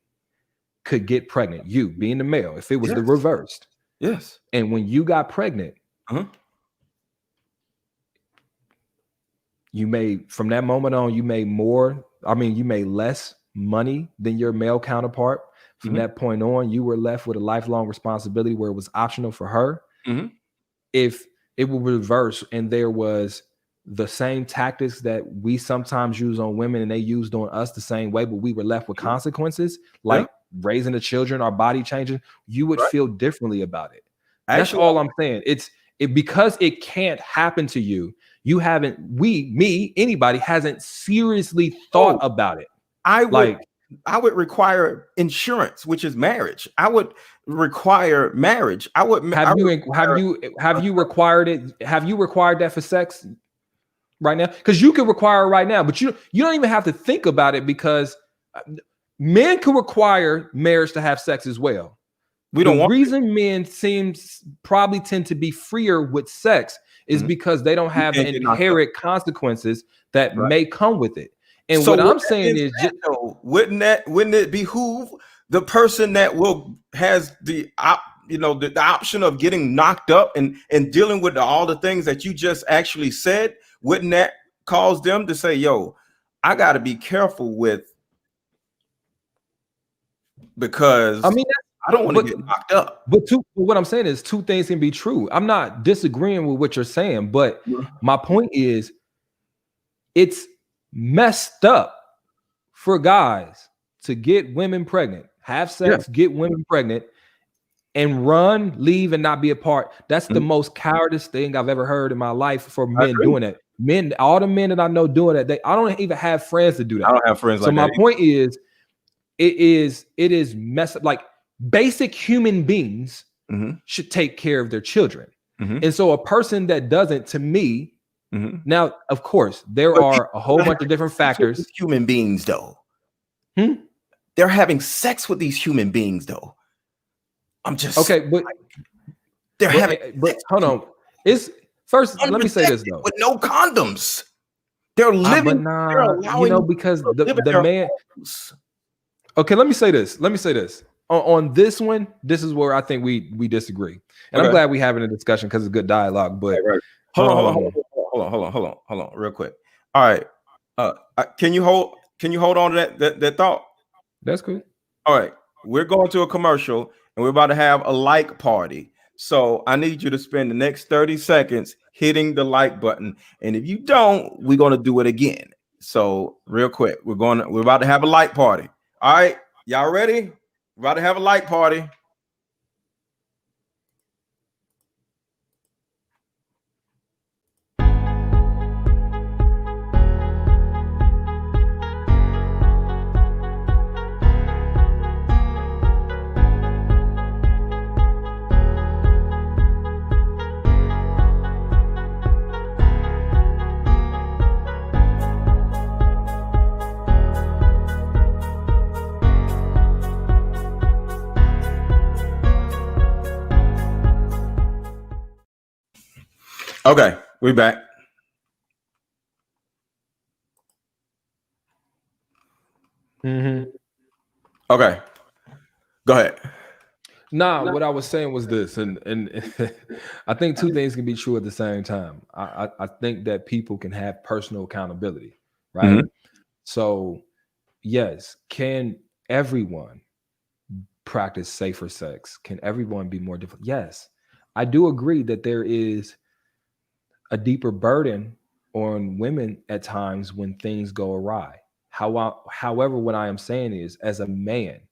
could get pregnant, you being the male, if it was the reversed. Yes. And when you got pregnant, you made, from that moment on, you made you made less money than your male counterpart. From that point on, you were left with a lifelong responsibility where it was optional for her. If it will reverse and there was the same tactics that we sometimes use on women and they used on us the same way, but we were left with consequences like raising the children, our body changing, you would feel differently about it. That's all I'm saying. It's because it can't happen to you. You haven't, anybody hasn't seriously thought about it. I would require insurance, which is marriage. I would require marriage. I would have you required it? Have you required that for sex right now? Because you can require it right now, but you don't even have to think about it because men can require marriage to have sex as well. The reason men probably tend to be freer with sex is because they don't have the inherent consequences that may come with it. And so what I'm saying is, wouldn't it behoove the person that has the option of getting knocked up and dealing with all the things that you just actually said? Wouldn't that cause them to say, yo, I got to be careful with, because I don't want to get knocked up. But what I'm saying is two things can be true. I'm not disagreeing with what you're saying, but my point is it's messed up for guys to get women pregnant, have sex, get women pregnant, and leave and not be a part. That's the most cowardice thing I've ever heard in my life for men doing that. Men, all the men that I know doing that, I don't even have friends to do that. I don't have friends like that. So my point is, it is messed up. Like basic human beings should take care of their children. And so a person that doesn't, to me, now, of course, there are a whole bunch of different factors. Human beings, though. They're having sex with these human beings, though. I'm just okay, but they're having. But hold on, let me say this though. With no condoms, they're living. They're allowing, because the man. Okay, let me say this. On this one, this is where I think we disagree, and I'm glad we're having a discussion because it's good dialogue. But hold on, real quick. All right, can you hold on to that thought? That's good. All right, we're going to a commercial and we're about to have a like party. So I need you to spend the next 30 seconds hitting the like button, and if you don't, we're going to do it again. So real quick, we're about to have a like party. All right, y'all ready? We're about to have a like party. Okay, we back. Okay, go ahead. Nah, what I was saying was this, and I think two things can be true at the same time. I think that people can have personal accountability, right? Mhm. So, yes, can everyone practice safer sex? Can everyone be more difficult? Yes, I do agree that there is a deeper burden on women at times when things go awry. However, what I am saying is, as a man,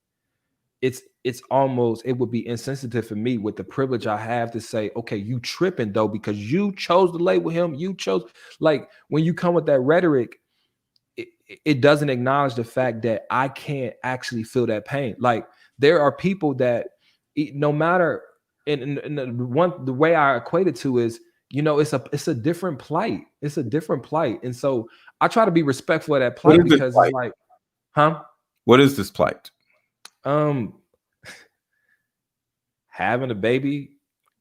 it's almost, it would be insensitive for me with the privilege I have to say, okay, you tripping though because you chose to lay with him. You chose, like, when you come with that rhetoric, it doesn't acknowledge the fact that I can't actually feel that pain. Like, there are people that no matter, and the way I equate it to is, it's a different plight. It's a different plight. And so I try to be respectful of that What plight is this because it's plight? like, huh? What is this plight? Um, having a baby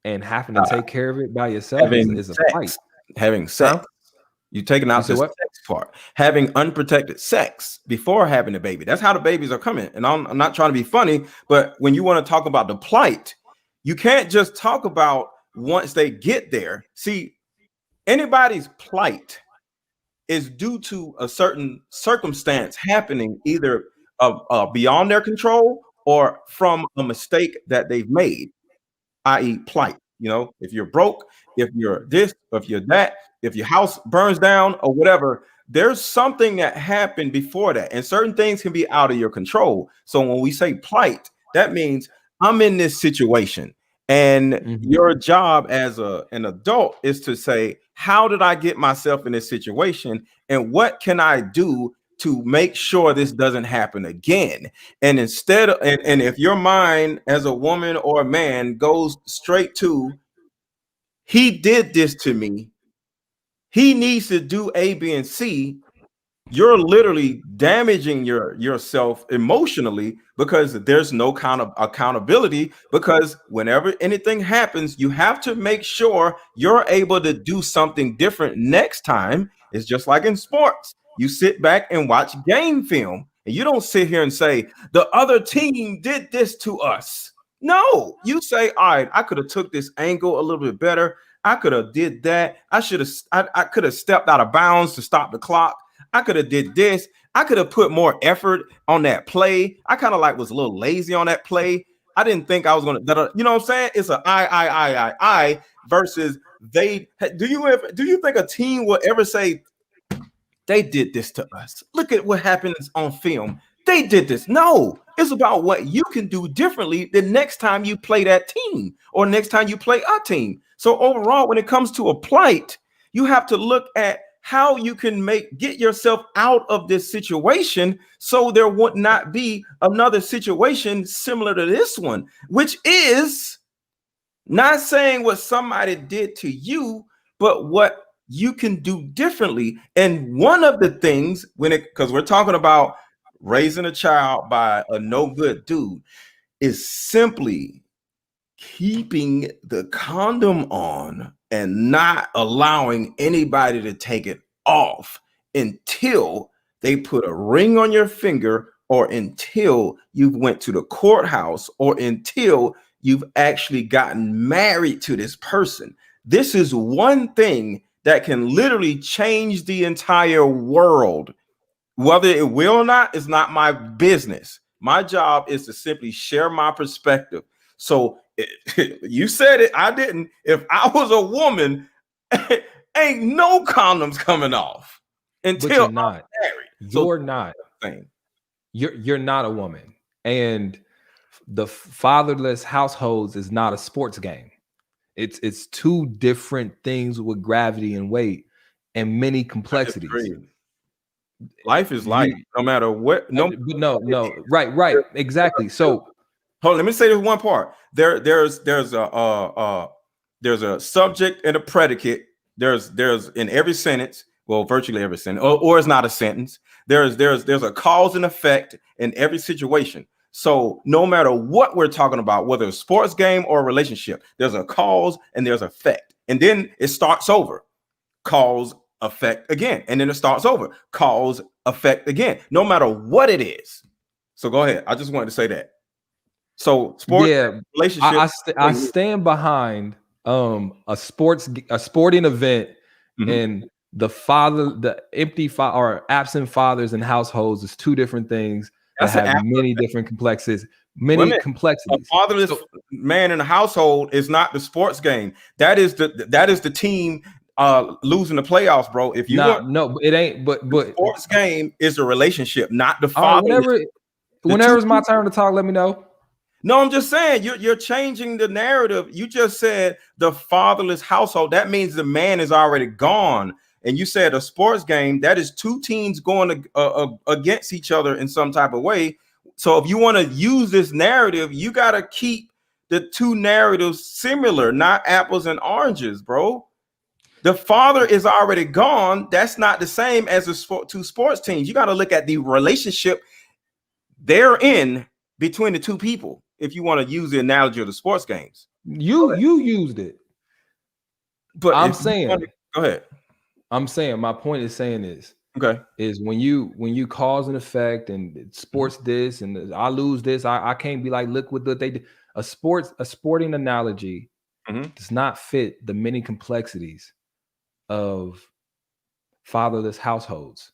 and having to take care of it by yourself is, Having is a plight. sex. Having sex. Huh? You taking You out said the what? sex part. Having unprotected sex before having a baby. That's how the babies are coming. And I'm not trying to be funny, but when you want to talk about the plight, you can't just talk about once they get there. See, anybody's plight is due to a certain circumstance happening, either beyond their control or from a mistake that they've made, i.e., plight. If you're broke, if you're this, if you're that, if your house burns down or whatever, there's something that happened before that, and certain things can be out of your control. So when we say plight, that means I'm in this situation, and Mhm. your job as an adult is to say, how did I get myself in this situation, and what can I do to make sure this doesn't happen again? And instead of, and if your mind as a woman or a man goes straight to, he did this to me, he needs to do A, B, and C, you're literally damaging yourself emotionally, because there's no kind of accountability. Because whenever anything happens, you have to make sure you're able to do something different next time. It's just like in sports. You sit back and watch game film, and you don't sit here and say the other team did this to us. No, you say, all right, I could have took this angle a little bit better. I could have did that. I could have stepped out of bounds to stop the clock. I could have did this. I could have put more effort on that play. I kind of was a little lazy on that play. I didn't think I was gonna, you know what I'm saying? It's a I versus they. Do you think a team will ever say they did this to us? Look at what happens on film. They did this. No, it's about what you can do differently the next time you play that team or next time you play a team. So overall, when it comes to a plight, you have to look at how you can get yourself out of this situation, so there would not be another situation similar to this one, which is not saying what somebody did to you, but what you can do differently. And one of the things, because we're talking about raising a child by a no good dude, is simply keeping the condom on and not allowing anybody to take it off until they put a ring on your finger, or until you've went to the courthouse, or until you've actually gotten married to this person. This is one thing that can literally change the entire world. Whether it will or not is not my business. My job is to simply share my perspective. So you said it, I didn't. If I was a woman, ain't no condoms coming off But until you're I'm not. married. So You're not. thing. You're not a woman. And the fatherless households is not a sports game. It's two different things with gravity and weight and many I complexities. disagree. Life is life, You, no matter what. No, but no, right, exactly. So hold on, let me say this one part. There's a subject and a predicate. There's in every sentence, well, virtually every sentence, or it's not a sentence. There's a cause and effect in every situation. So no matter what we're talking about, whether it's a sports game or a relationship, there's a cause and there's effect. And then it starts over. Cause, effect again. And then it starts over. Cause, effect again. No matter what it is. So go ahead. I just wanted to say that. So sports, relationship. I stand behind a sporting event and the empty or absent fathers in households is two different things that have many different complexities. A fatherless man in a household is not the sports game. That is the team losing the playoffs, bro. If you no, it ain't. But the sports game is a relationship, not the father. Whenever it's my turn to talk, let me know. No, I'm just saying you're changing the narrative. You just said the fatherless household. That means the man is already gone. And you said a sports game, that is two teams going against each other in some type of way. So if you want to use this narrative, you got to keep the two narratives similar, not apples and oranges, bro. The father is already gone. That's not the same as the two sports teams. You got to look at the relationship they're in between the two people. If you want to use the analogy of the sports games, you used it, but I'm saying, go ahead. I'm saying my point is saying this. Okay, is when you cause and effect and sports this and I lose this, I can't be like, look what they did. A sporting analogy does not fit the many complexities of fatherless households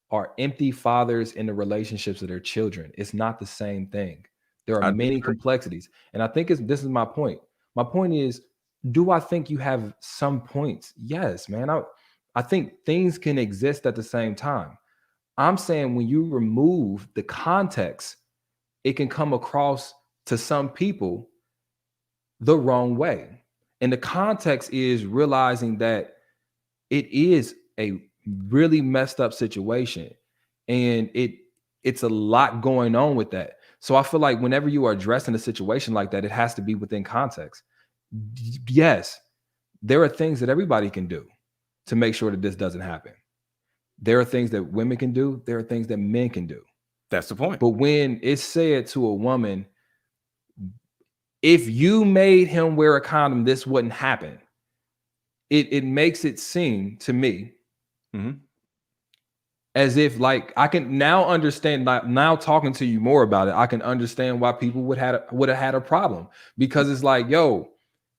or empty fathers in the relationships of their children. It's not the same thing. There are many complexities. And I think this is my point. My point is, do I think you have some points? Yes, man. I think things can exist at the same time. I'm saying when you remove the context, it can come across to some people the wrong way. And the context is realizing that it is a really messed up situation. And it's a lot going on with that. So I feel like whenever you are addressing a situation like that, it has to be within context. Yes, there are things that everybody can do to make sure that this doesn't happen. There are things that women can do. There are things that men can do. That's the point. But when it's said to a woman, if you made him wear a condom, this wouldn't happen. It makes it seem to me as if, like, I can now understand, now talking to you more about it, I can understand why people would have had a problem, because it's like, yo,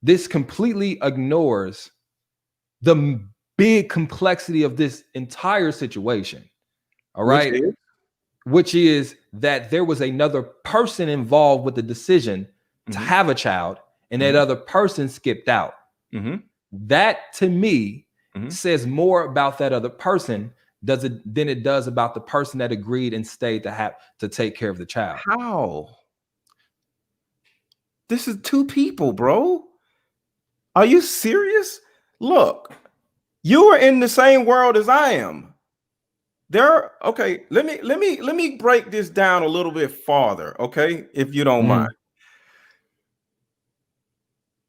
this completely ignores the big complexity of this entire situation. All right. Which is that there was another person involved with the decision to have a child, and that other person skipped out. That to me says more about that other person than it does about the person that agreed and stayed to take care of the child. How? This is two people, bro. Are you serious? Look, you are in the same world as I am. Okay, let me break this down a little bit farther, okay? If you don't mind.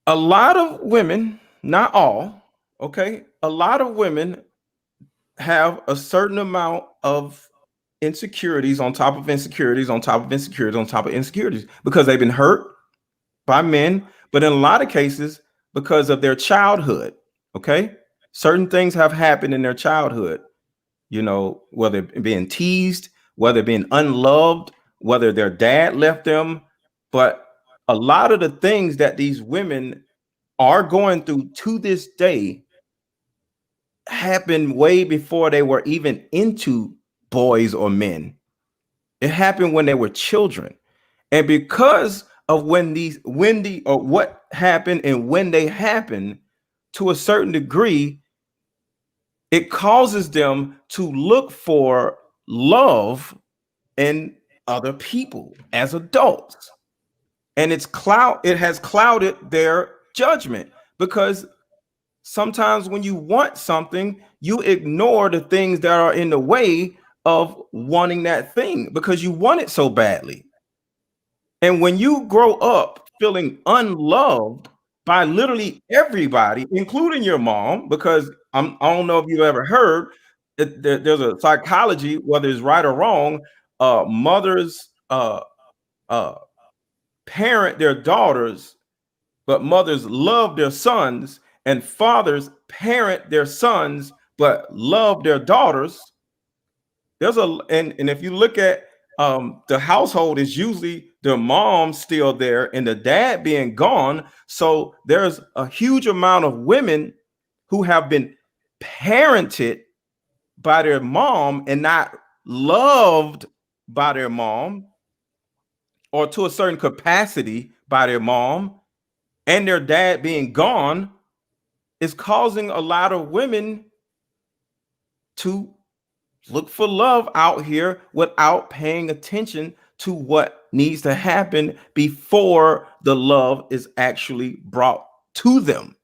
A lot of women, not all, okay? A lot of women have a certain amount of insecurities on top of insecurities on top of insecurities on top of insecurities because they've been hurt by men, but in a lot of cases because of their childhood, okay? Certain things have happened in their childhood, you know, whether being teased, whether being unloved, whether their dad left them. But a lot of the things that these women are going through to this day happened way before they were even into boys or men. It happened when they were children. And because of what happened and when they happen, to a certain degree, it causes them to look for love in other people as adults. And it has clouded their judgment, because sometimes when you want something, you ignore the things that are in the way of wanting that thing because you want it so badly. And when you grow up feeling unloved by literally everybody, including your mom, because I don't know if you've ever heard that there's a psychology, whether it's right or wrong, mothers uh, parent their daughters, but mothers love their sons, and fathers parent their sons, but love their daughters. There's a and if you look at the household is usually the mom still there and the dad being gone. So there's a huge amount of women who have been parented by their mom and not loved by their mom, or to a certain capacity by their mom, and their dad being gone is causing a lot of women to look for love out here without paying attention to what needs to happen before the love is actually brought to them.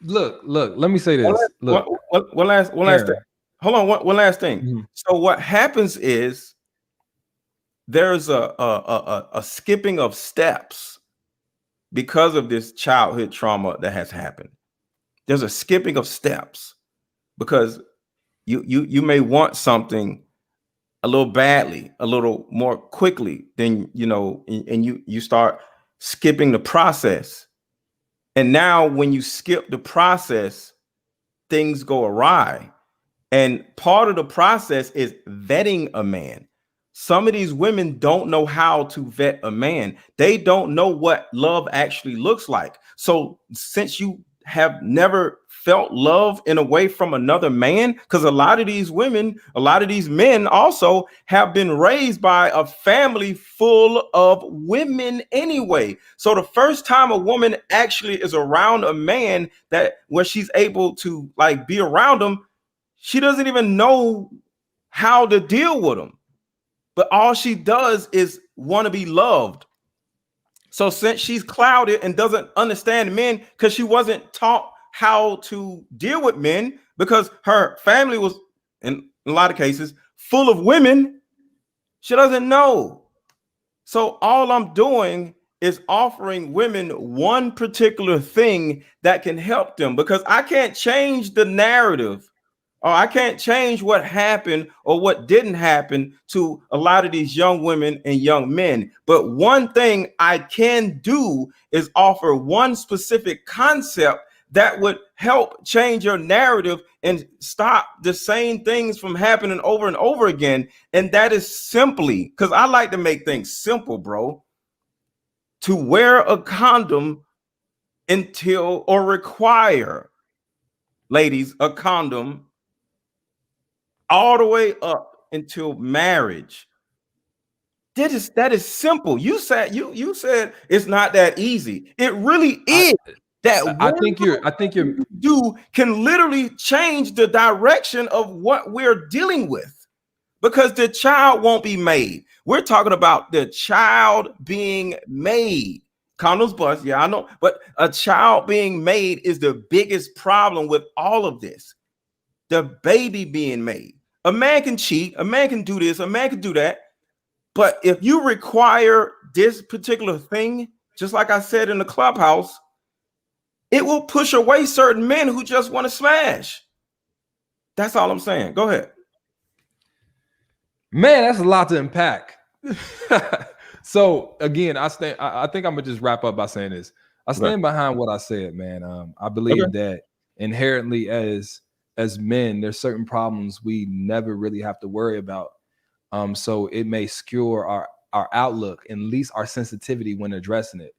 Look, let me say this. Look, one last thing. Hold on, one last thing. Mm-hmm. So what happens is there's a skipping of steps because of this childhood trauma that has happened. There's a skipping of steps because you may want something a little badly, a little more quickly than and you start skipping the process. And now when you skip the process, things go awry. And part of the process is vetting a man. Some of these women don't know how to vet a man. They don't know what love actually looks like. So since you have never felt love in a way from another man, because a lot of these women, a lot of these men also have been raised by a family full of women anyway. So the first time a woman actually is around a man that where she's able to like be around him, she doesn't even know how to deal with him. But all she does is want to be loved. So since she's clouded and doesn't understand men because she wasn't taught how to deal with men because her family was, in a lot of cases, full of women, she doesn't know. So all I'm doing is offering women one particular thing that can help them, because I can't change the narrative, or I can't change what happened or what didn't happen to a lot of these young women and young men. But one thing I can do is offer one specific concept that would help change your narrative and stop the same things from happening over and over again. And that is simply, because I like to make things simple, bro, to wear a condom until, or require, ladies, a condom all the way up until marriage. That is simple. You said it's not that easy. It really is. I think you're do can literally change the direction of what we're dealing with, because the child won't be made. We're talking about the child being made. Condoms bust, yeah, I know, but a child being made is the biggest problem with all of this. The baby being made. A man can cheat, a man can do this, a man can do that. But if you require this particular thing, just like I said in the clubhouse, it will push away certain men who just want to smash. That's all I'm saying. Go ahead. Man, that's a lot to unpack. So again, I think I'm gonna just wrap up by saying this. I stand behind what I said, man. I believe that inherently as men, there's certain problems we never really have to worry about. So it may skewer our outlook, and at least our sensitivity when addressing it.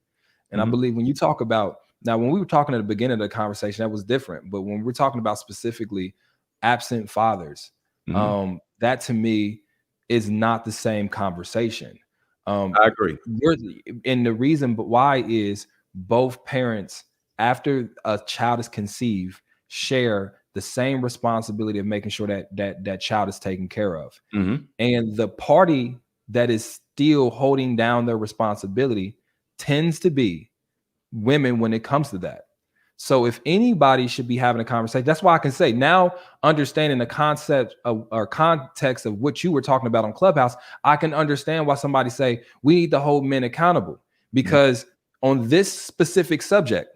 And I believe when you talk about, now when we were talking at the beginning of the conversation, that was different. But when we're talking about specifically absent fathers, that to me is not the same conversation. I agree. And the reason why is both parents, after a child is conceived, share the same responsibility of making sure that child is taken care of. And the party that is still holding down their responsibility tends to be women when it comes to that. So if anybody should be having a conversation, that's why I can say now, understanding the concept of or context of what you were talking about on Clubhouse, I can understand why somebody say we need to hold men accountable, because on this specific subject,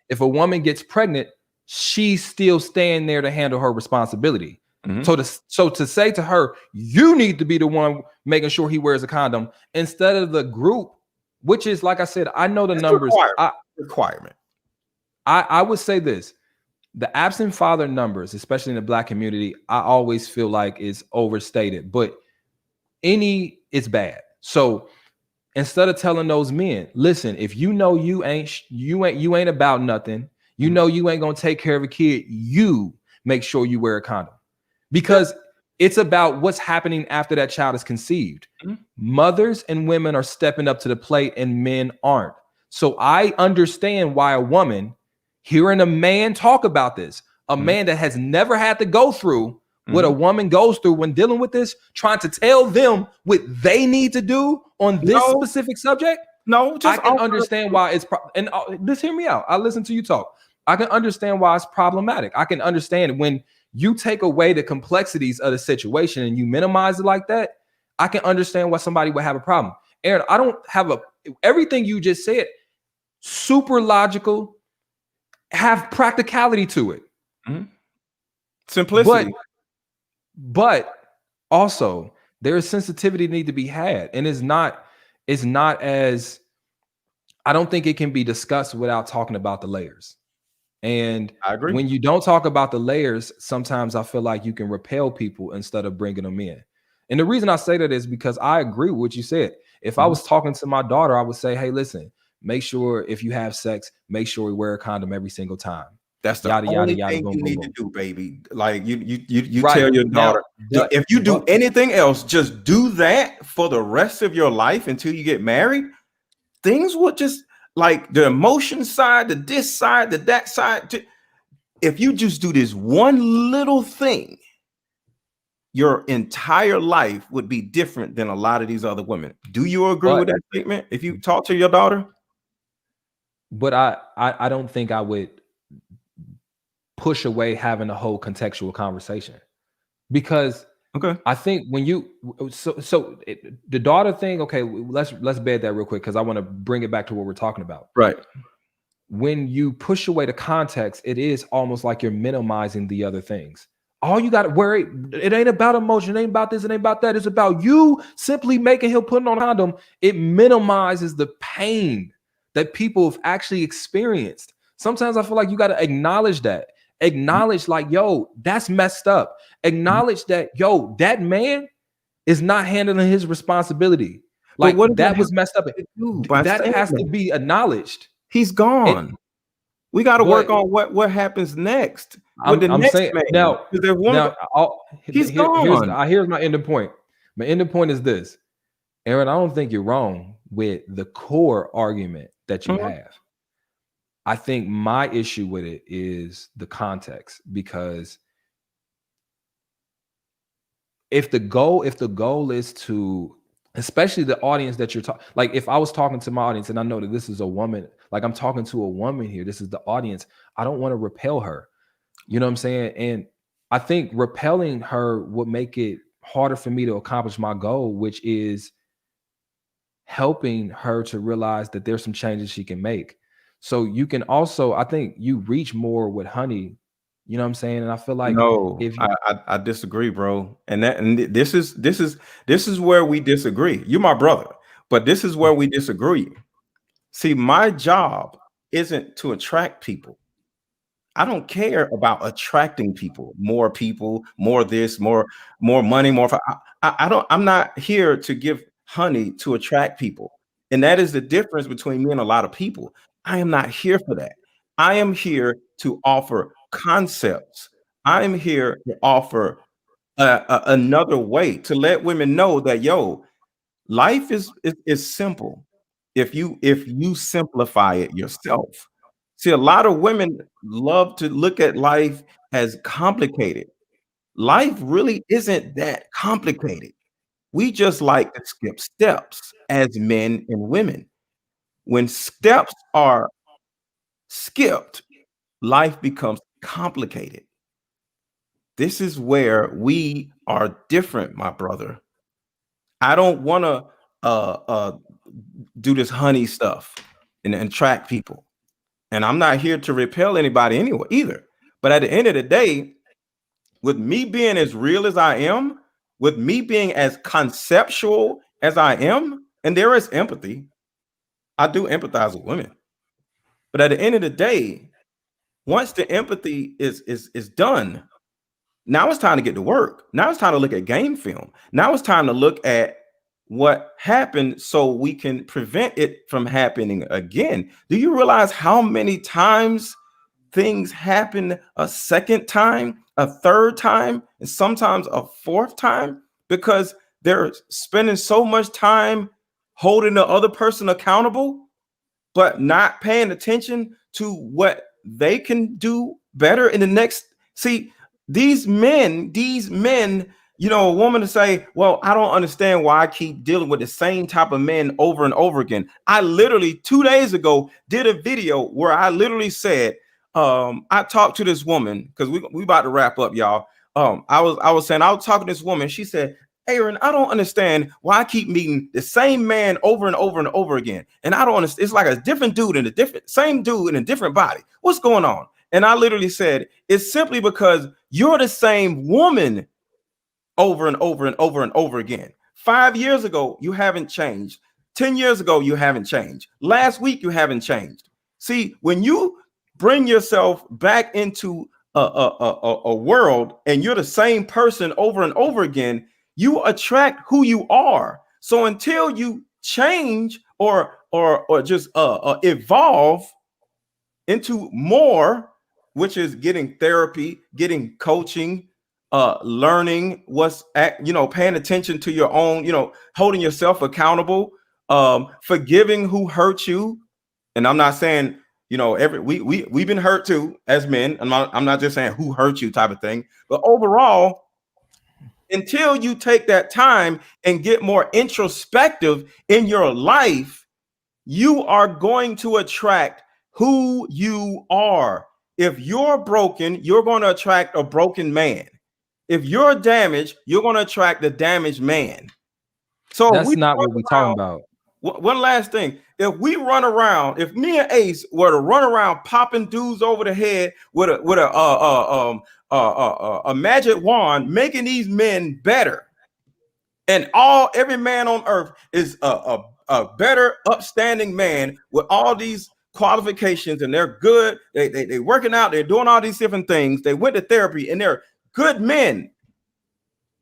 if a woman gets pregnant, she's still staying there to handle her responsibility. So to say to her, you need to be the one making sure he wears a condom instead of the group, which is, like I said, I know the It's numbers. requirement. I would say this: the absent father numbers, especially in the Black community, I always feel like is overstated, but it's bad. So instead of telling those men, listen, if you know you ain't about nothing, you know you ain't gonna take care of a kid, you make sure you wear a condom. Because it's about what's happening after that child is conceived. Mothers and women are stepping up to the plate and men aren't. So I understand why a woman hearing a man talk about this, a man that has never had to go through what a woman goes through when dealing with this, trying to tell them what they need to do on this specific subject. No, I can understand why it's and just hear me out. I listen to you talk. I can understand why it's problematic. I can understand when you take away the complexities of the situation and you minimize it like that. I can understand why somebody would have a problem. Aaron, I don't have everything you just said, super logical, have practicality to it. Simplicity. But also there is sensitivity need to be had. And it's not as, I don't think it can be discussed without talking about the layers. And I agree. When you don't talk about the layers, sometimes I feel like you can repel people instead of bringing them in. And the reason I say that is because I agree with what you said. If I was talking to my daughter, I would say, hey, listen, make sure if you have sex, make sure you wear a condom every single time. That's the only thing you need to do, baby. Like you Right. tell your daughter, if you do anything else, just do that for the rest of your life until you get married. Things will just, like the emotion side, the this side, the that side. If you just do this one little thing, your entire life would be different than a lot of these other women. Do you agree with that statement? If you talk to your daughter? But I don't think I would push away having a whole contextual conversation, because I think when you the daughter thing, okay, let's bed that real quick because I want to bring it back to what we're talking about. Right. When you push away the context, it is almost like you're minimizing the other things. All you got to worry, it ain't about emotion, it ain't about this, it ain't about that. It's about you simply making him putting on a condom. It minimizes the pain that people have actually experienced. Sometimes I feel like you got to acknowledge that. Acknowledge like, yo, that's messed up. Acknowledge that, yo, that man is not handling his responsibility. Like that was messed up. That has to be acknowledged. He's gone. We got to work on what happens next. I'm saying now, he's gone. Here's my ending point. My ending point is this, Aaron. I don't think you're wrong with the core argument that you have. I think my issue with it is the context, because if the goal is to, especially the audience that you're talking, like if I was talking to my audience and I know that this is a woman, like I'm talking to a woman here, this is the audience, I don't want to repel her. You know what I'm saying? And I think repelling her would make it harder for me to accomplish my goal, which is helping her to realize that there's some changes she can make. So you can also, I think you reach more with Honey. You know what I'm saying? And I feel like I disagree, bro. And this is where we disagree. You're my brother, but this is where we disagree. See, my job isn't to attract people. I don't care about attracting people, more this, more money, more. I'm not here to give honey to attract people. And that is the difference between me and a lot of people. I am not here for that. I am here to offer concepts. I am here to offer another way to let women know that, yo, life is simple if you simplify it yourself. See, a lot of women love to look at life as complicated. Life really isn't that complicated. We just like to skip steps as men and women. When steps are skipped, life becomes complicated. This is where we are different, my brother. I don't want to do this honey stuff and track people. And I'm not here to repel anybody anyway either. But at the end of the day, with me being as real as I am, with me being as conceptual as I am, and there is empathy. I do empathize with women. But at the end of the day, once the empathy is done, now it's time to get to work. Now it's time to look at game film. Now it's time to look at what happened so we can prevent it from happening again. Do you realize how many times things happen a second time, a third time, and sometimes a fourth time? Because they're spending so much time holding the other person accountable, but not paying attention to what they can do better in the next. See, these men, you know, a woman to say, well, I don't understand why I keep dealing with the same type of men over and over again. I literally 2 days ago did a video where I literally said, I talked to this woman, because we about to wrap up, y'all. I was saying, I was talking to this woman. She said, Aaron, I don't understand why I keep meeting the same man over and over and over again. And I don't understand. It's like a different dude in a different, same dude in a different body. What's going on? And I literally said, it's simply because you're the same woman over and over and over and over again. 5 years ago, you haven't changed. 10 years ago, you haven't changed. Last week, you haven't changed. See, when you bring yourself back into a world and you're the same person over and over again, you attract who you are. So until you change or just evolve into more, which is getting therapy, getting coaching, learning what's paying attention to your own, holding yourself accountable, forgiving who hurt you. And I'm not saying, we've been hurt too as men. I'm not just saying who hurt you type of thing, but overall, until you take that time and get more introspective in your life, you are going to attract who you are. If you're broken, you're going to attract a broken man. If you're damaged, you're going to attract the damaged man. So that's not what we're talking about. One last thing. If we run around, if me and Ace were to run around popping dudes over the head with a magic wand, making these men better, and every man on earth is a better, upstanding man with all these qualifications, and they're good. They working out. They're doing all these different things. They went to therapy, and they're good men.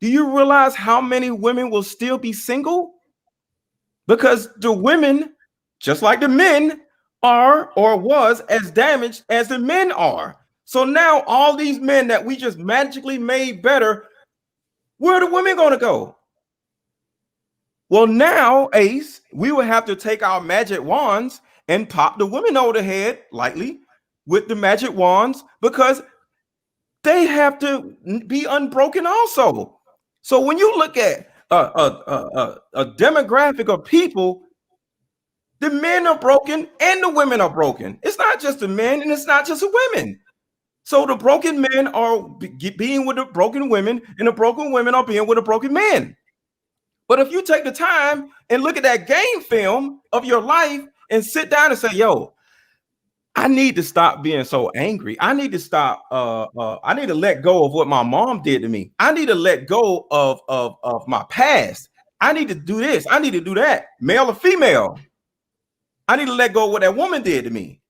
Do you realize how many women will still be single? Because the women, just like the men, are or was as damaged as the men are. So now all these men that we just magically made better, where are the women going to go? Well, now, Ace, we will have to take our magic wands and pop the women over the head lightly with the magic wands, because they have to be unbroken also. So when you look at a demographic of people, the men are broken and the women are broken. It's not just the men and it's not just the women. So the broken men are being with the broken women, and the broken women are being with the broken men. But if you take the time and look at that game film of your life and sit down and say, yo, I need to stop being so angry. I need to stop. I need to let go of what my mom did to me. I need to let go of my past. I need to do this. I need to do that, male or female. I need to let go of what that woman did to me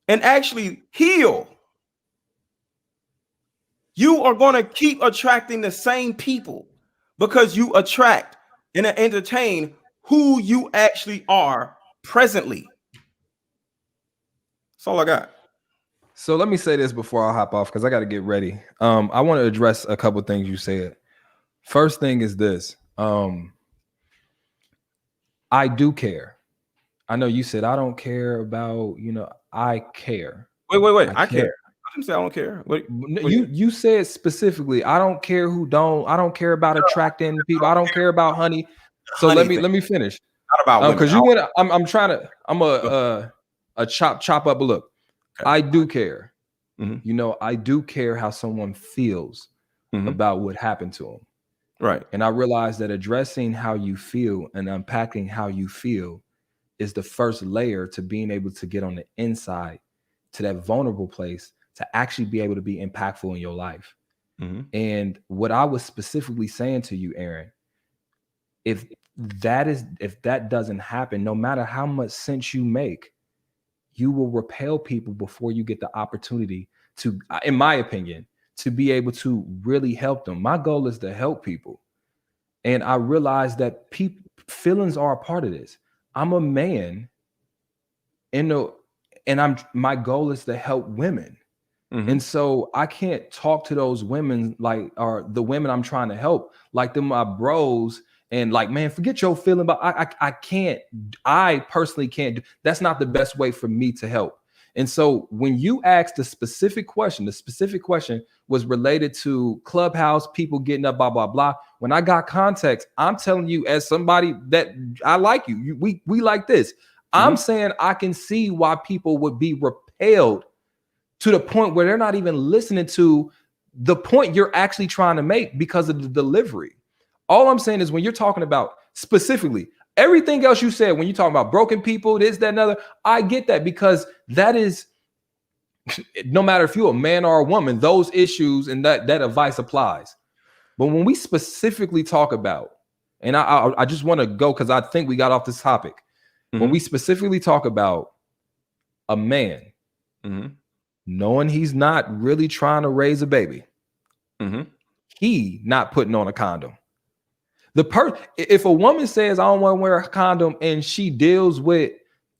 and actually heal. You are going to keep attracting the same people because you attract and entertain who you actually are presently. That's all I got. So let me say this before I hop off, because I got to get ready. I want to address a couple of things you said. First thing is this. I do care. I know you said I don't care about, I care. Wait. I care. I didn't say I don't care. You said specifically, I don't care who don't. I don't care about attracting people. I don't care about honey. So let me finish. Not about women. Because you went. I'm trying to. I'm a chop up a look. Okay. I do care. Mm-hmm. I do care how someone feels about what happened to them. Right. And I realized that addressing how you feel and unpacking how you feel is the first layer to being able to get on the inside to that vulnerable place to actually be able to be impactful in your life. And what I was specifically saying to you, Aaron, if that doesn't happen, no matter how much sense you make, you will repel people before you get the opportunity to, in my opinion, to be able to really help them. My goal is to help people. And I realize that feelings are a part of this. I'm a man, and my goal is to help women. And so I can't talk to those women or the women I'm trying to help, like them my bros, and like, man, forget your feeling. But I personally can't. That's not the best way for me to help. And so when you asked the specific question was related to Clubhouse, people getting up, blah, blah, blah. When I got context, I'm telling you, as somebody that I like you, we like this. I'm saying I can see why people would be repelled to the point where they're not even listening to the point you're actually trying to make because of the delivery. All I'm saying is when you're talking about specifically everything else you said, when you're talking about broken people, this, that, and other, I get that, because that is, no matter if you're a man or a woman, those issues and that advice applies. But when we specifically talk about, and I just want to go because I think we got off this topic. When we specifically talk about a man, knowing he's not really trying to raise a baby, he not putting on a condom. If a woman says I don't want to wear a condom and she deals with,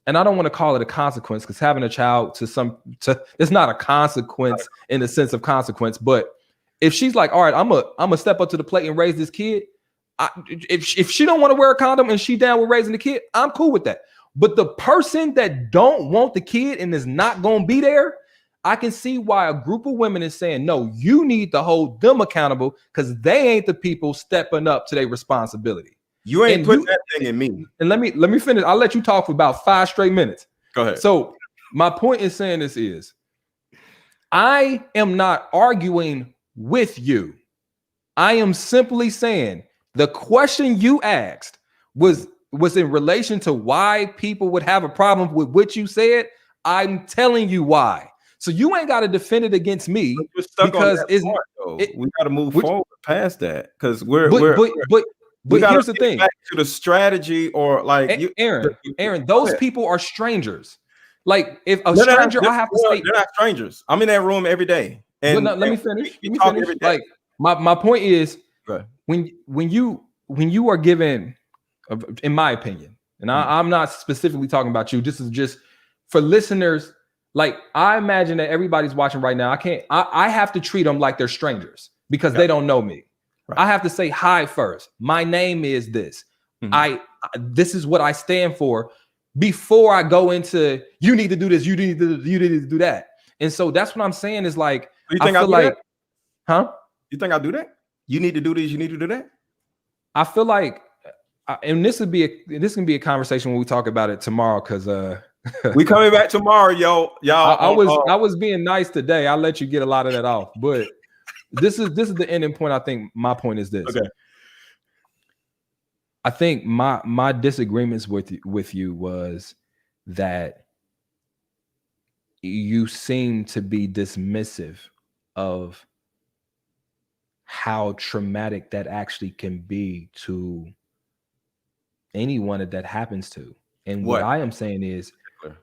and I don't want to call it a consequence because having a child it's not a consequence in the sense of consequence, but if she's like, all right, I'm gonna step up to the plate and raise this kid. If she don't want to wear a condom and she down with raising the kid, I'm cool with that. But the person that don't want the kid and is not gonna be there, I can see why a group of women is saying, no, you need to hold them accountable because they ain't the people stepping up to their responsibility. You ain't putting that thing in me. And let me finish. I'll let you talk for about 5 straight minutes. Go ahead. So my point in saying this is, I am not arguing with you. I am simply saying the question you asked was in relation to why people would have a problem with what you said. I'm telling you why. So you ain't got to defend it against me because we got to move forward past that because but here's the thing. Back to the strategy or like Aaron, those people are strangers. Like if a stranger, I have to say they're not strangers. I'm in that room every day. And let me finish. Like my point is, when you are given, in my opinion, and I'm not specifically talking about you. This is just for listeners. Like I imagine that everybody's watching right now. I have to treat them like they're strangers because they don't know me. Right. I have to say hi first. My name is this. This is what I stand for before I go into you need to do this, you need to do that. And so that's what I'm saying is like, you think I feel like, huh? You think I'll do that? You need to do this, you need to do that. I feel like, and this can be a conversation when we talk about it tomorrow because we coming back tomorrow, y'all. I was being nice today. I'll let you get a lot of that off, but this is the ending point. I think my point is this. Okay. I think my disagreements with you was that you seem to be dismissive of how traumatic that actually can be to anyone that happens to. And what I am saying is,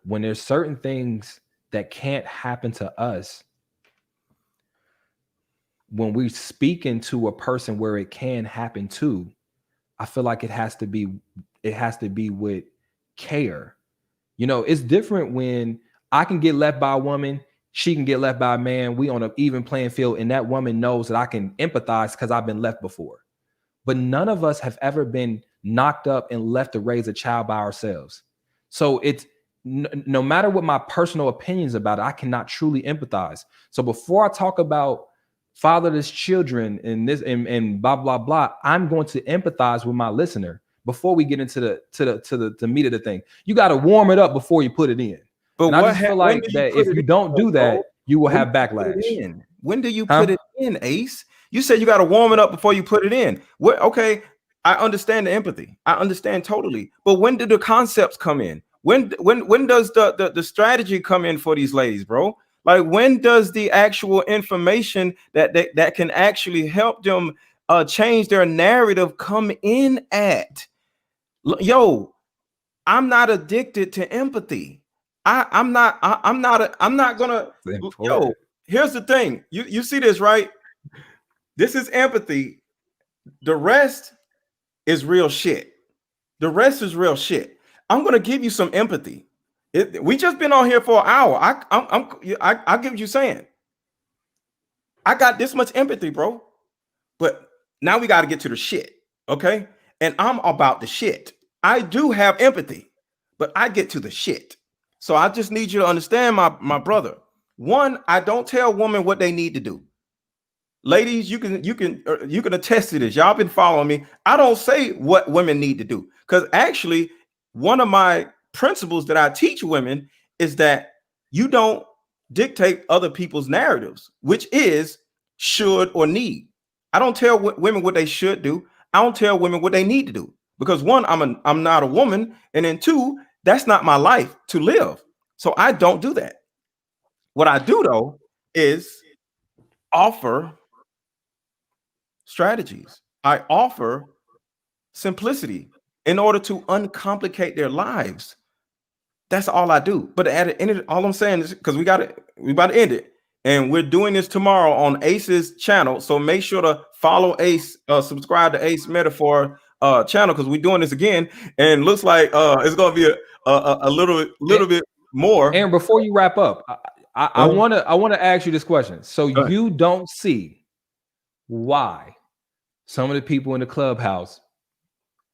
when there's certain things that can't happen to us, when we speak into a person where it can happen to, I feel like it has to be with care. You know, it's different when I can get left by a woman, she can get left by a man. We on an even playing field, and that woman knows that I can empathize because I've been left before. But none of us have ever been knocked up and left to raise a child by ourselves. So it's no matter what my personal opinions about it, I cannot truly empathize. So before I talk about fatherless children and this and blah blah blah, I'm going to empathize with my listener before we get into the meat of the thing. You got to warm it up before you put it in. But I just feel like that if you don't do that, you will have backlash. When do you put it in, Ace? You said you got to warm it up before you put it in. Okay, I understand the empathy. I understand totally. But when do the concepts come in? When does the strategy come in for these ladies, bro? Like, when does the actual information that can actually help them change their narrative come in at? Yo, I'm not addicted to empathy. I'm not. I'm not gonna. Yo, here's the thing. You see this, right? This is empathy. The rest is real shit. The rest is real shit. I'm gonna give you some empathy. We just been on here for an hour. I get what you're saying. I got this much empathy, bro. But now we got to get to the shit, okay? And I'm about the shit. I do have empathy, but I get to the shit. So I just need you to understand, my brother. One, I don't tell women what they need to do. Ladies, you can attest to this. Y'all been following me. I don't say what women need to do, because actually one of my principles that I teach women is that you don't dictate other people's narratives, which is should or need. I don't tell women what they should do. I don't tell women what they need to do, because one, I'm not a woman, and then two, that's not my life to live. So I don't do that. What I do though is offer strategies. I offer simplicity in order to uncomplicate their lives. That's all I do. But at the end of it, all I'm saying is, because we about to end it, and we're doing this tomorrow on Ace's channel. So make sure to follow Ace, subscribe to Ace Metaphor channel, because we're doing this again, and looks like it's gonna be a little bit more. And before you wrap up, I want to ask you this question. So you don't see why some of the people in the clubhouse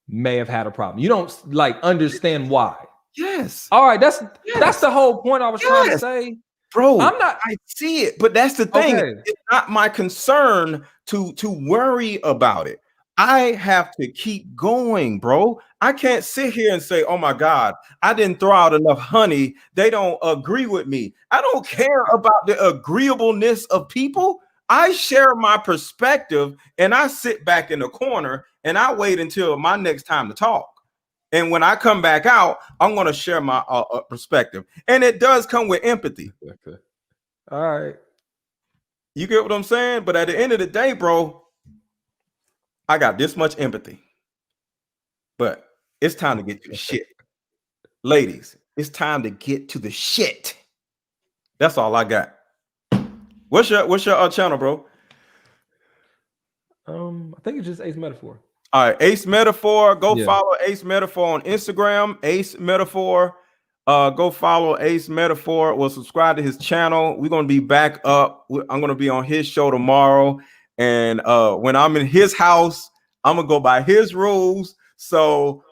may have had a problem. You don't like understand why. Yes. All right. That's the whole point I was trying to say. Bro, I see it, but that's the thing. Okay. It's not my concern to worry about it. I have to keep going, bro. I can't sit here and say, oh my God, I didn't throw out enough honey. They don't agree with me. I don't care about the agreeableness of people. I share my perspective, and I sit back in the corner and I wait until my next time to talk. And when I come back out, I'm going to share my perspective. And it does come with empathy. Okay. All right. You get what I'm saying? But at the end of the day, bro, I got this much empathy. But it's time to get to the shit. Ladies, it's time to get to the shit. That's all I got. What's your channel, bro? I think it's just Ace Metaphor. All right, Ace Metaphor. Go follow Ace Metaphor on Instagram. Ace Metaphor. Go follow Ace Metaphor. We'll subscribe to his channel. We're gonna be back up. I'm gonna be on his show tomorrow, and when I'm in his house, I'm gonna go by his rules. So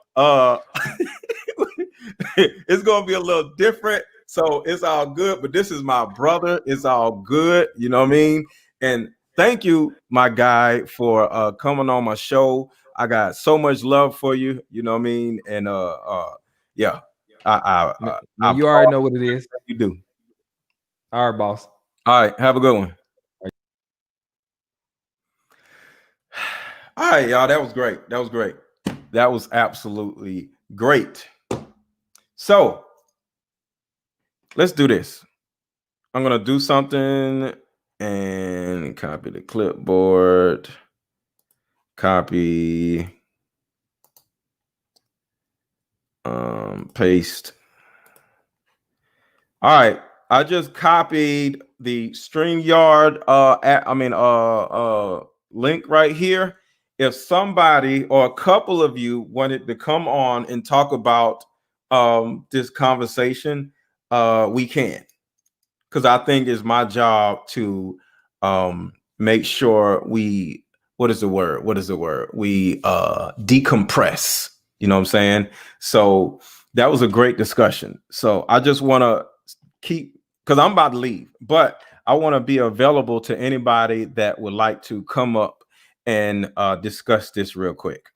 it's gonna be a little different. So it's all good. But this is my brother. It's all good. You know what I mean? And thank you, my guy, for coming on my show. I got so much love for you, you know what I mean? And yeah, you already know what it is. You do. All right, boss. All right, have a good one. All right, y'all. That was great. That was great. That was absolutely great. So let's do this. I'm gonna do something and copy the clipboard. Copy, paste. All right, I just copied the StreamYard link right here. If somebody or a couple of you wanted to come on and talk about this conversation, we can, because I think it's my job to make sure we we decompress, you know what I'm saying? So that was a great discussion. So I just want to keep, because I'm about to leave, but I want to be available to anybody that would like to come up and discuss this real quick.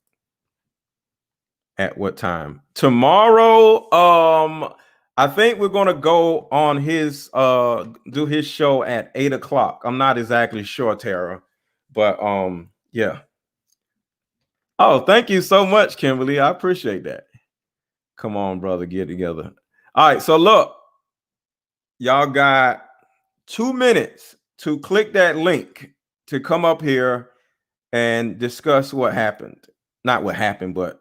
At what time? Tomorrow, I think we're going to go on his do his show at 8 o'clock. I'm not exactly sure, Tara, but yeah. Oh, thank you so much, Kimberly. I appreciate that. Come on, brother, get together. All right, so look, y'all got 2 minutes to click that link to come up here and discuss what happened. Not what happened, but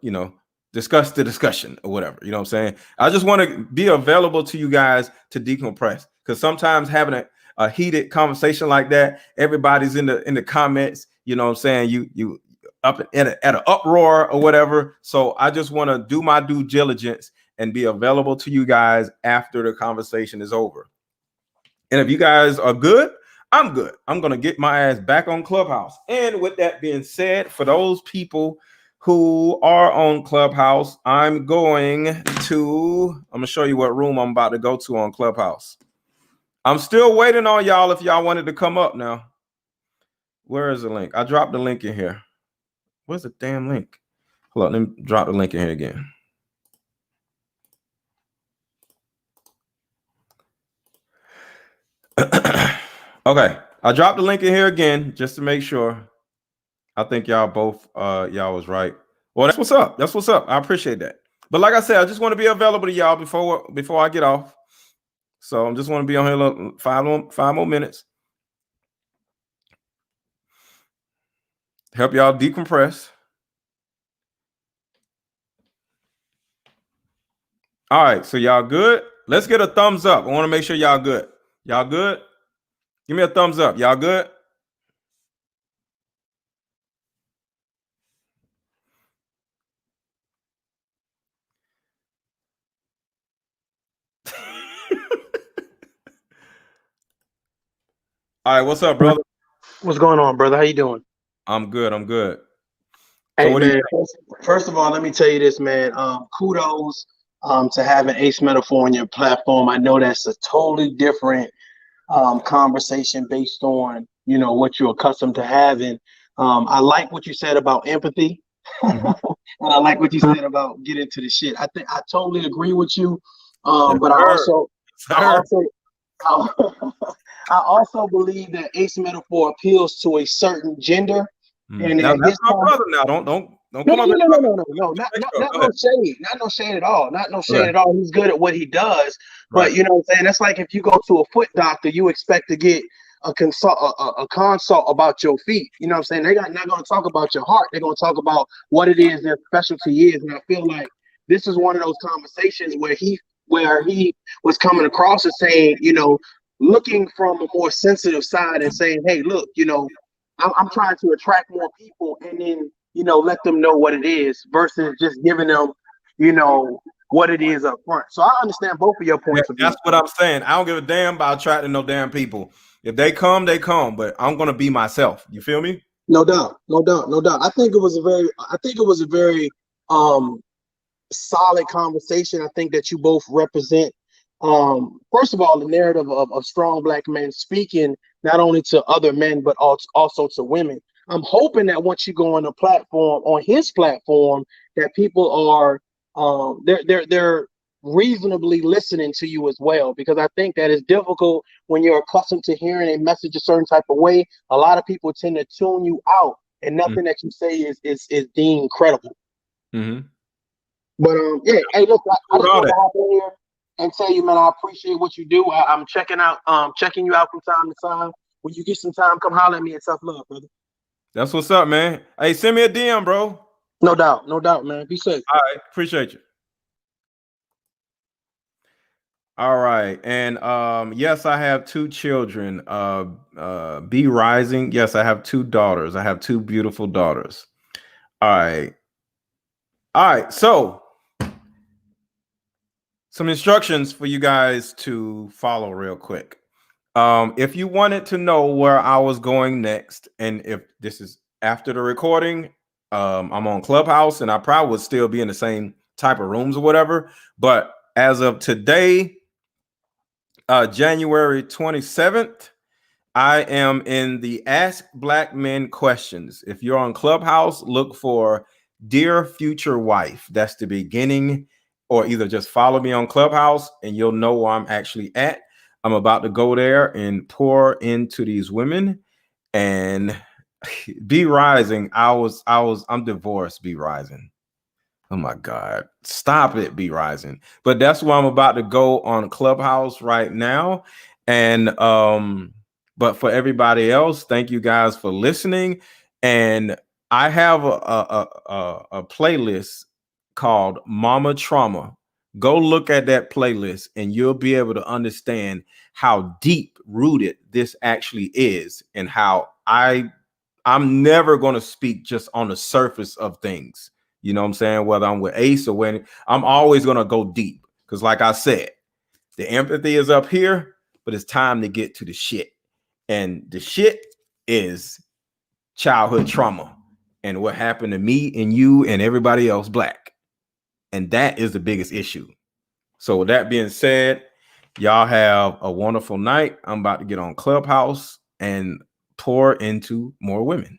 discuss the discussion or whatever. You know what I'm saying? I just want to be available to you guys to decompress, because sometimes having a heated conversation like that, everybody's in the comments. You know what I'm saying? You up at an uproar or whatever. So I just want to do my due diligence and be available to you guys after the conversation is over. And if you guys are good, I'm good. I'm going to get my ass back on Clubhouse. And with that being said, for those people who are on Clubhouse, I'm going to show you what room I'm about to go to on Clubhouse. I'm still waiting on y'all if y'all wanted to come up now. Where is the link? I dropped the link in here. Where's the damn link? Hold on, let me drop the link in here again. Okay, I dropped the link in here again just to make sure. I think y'all both y'all was right. Well, that's what's up. That's what's up. I appreciate that. But like I said, I just want to be available to y'all before I get off. So I just want to be on here 5 more minutes. Help y'all decompress. All right, so y'all good? Let's get a thumbs up. I want to make sure y'all good. Y'all good? Give me a thumbs up. Y'all good? All right, what's up, brother? What's going on, brother? How you doing? I'm good. I'm good. Hey, so man, first of all, let me tell you this, man. Kudos to having Ace Metaphor on your platform. I know that's a totally different conversation based on, what you're accustomed to having. I like what you said about empathy. And I like what you said about getting to the shit. I think I totally agree with you. But I also believe that Ace Metaphor appeals to a certain gender. And now, that's my brother. Now, don't come up. No, not no shade, not no shade at all, not no shade at all. He's good at what he does, but you know what I'm saying. That's like if you go to a foot doctor, you expect to get a consult about your feet. You know what I'm saying? They're not going to talk about your heart. They're going to talk about what it is their specialty is. And I feel like this is one of those conversations where he was coming across and saying, looking from a more sensitive side and saying, hey, look, I'm trying to attract more people and then, let them know what it is versus just giving them, what it is up front. So I understand both of your points of view. That's what I'm saying. I don't give a damn about attracting no damn people. If they come, they come, but I'm going to be myself. You feel me? No doubt. I think it was a very solid conversation. I think that you both represent, first of all, the narrative of strong Black men speaking not only to other men but also to women. I'm hoping that once you go on his platform, that people are they're reasonably listening to you as well, because I think that it's difficult when you're accustomed to hearing a message a certain type of way. A lot of people tend to tune you out, and nothing that you say is deemed credible. But yeah, hey, look, I just want to hop in here and tell you, man, I appreciate what you do. I'm checking you out from time to time. When you get some time, come holler at me. It's tough love, brother. That's what's up, man. Hey, send me a DM, bro. No doubt, man. Be safe. All right, appreciate you. All right, and yes, I have 2 children. Be Rising. Yes, I have 2 daughters. I have 2 beautiful daughters. All right. So, some instructions for you guys to follow real quick. If you wanted to know where I was going next, and if this is after the recording, I'm on Clubhouse, and I probably would still be in the same type of rooms or whatever. But as of today, January 27th, I am in the Ask Black Men questions. If you're on Clubhouse, look for Dear Future Wife. That's the beginning, or either just follow me on Clubhouse and you'll know where I'm actually at. I'm about to go there and pour into these women. And Be Rising, I'm divorced, Be Rising. Oh my God, stop it, Be Rising. But that's why I'm about to go on Clubhouse right now. And but for everybody else, thank you guys for listening. And I have a playlist called Mama Trauma. Go look at that playlist and you'll be able to understand how deep rooted this actually is, and how I'm never going to speak just on the surface of things. You know what I'm saying? Whether I'm with Ace or when, I'm always going to go deep. Because like I said, the empathy is up here, but it's time to get to the shit. And the shit is childhood trauma and what happened to me and you and everybody else black. And that is the biggest issue. So with that being said, y'all have a wonderful night. I'm about to get on Clubhouse and pour into more women.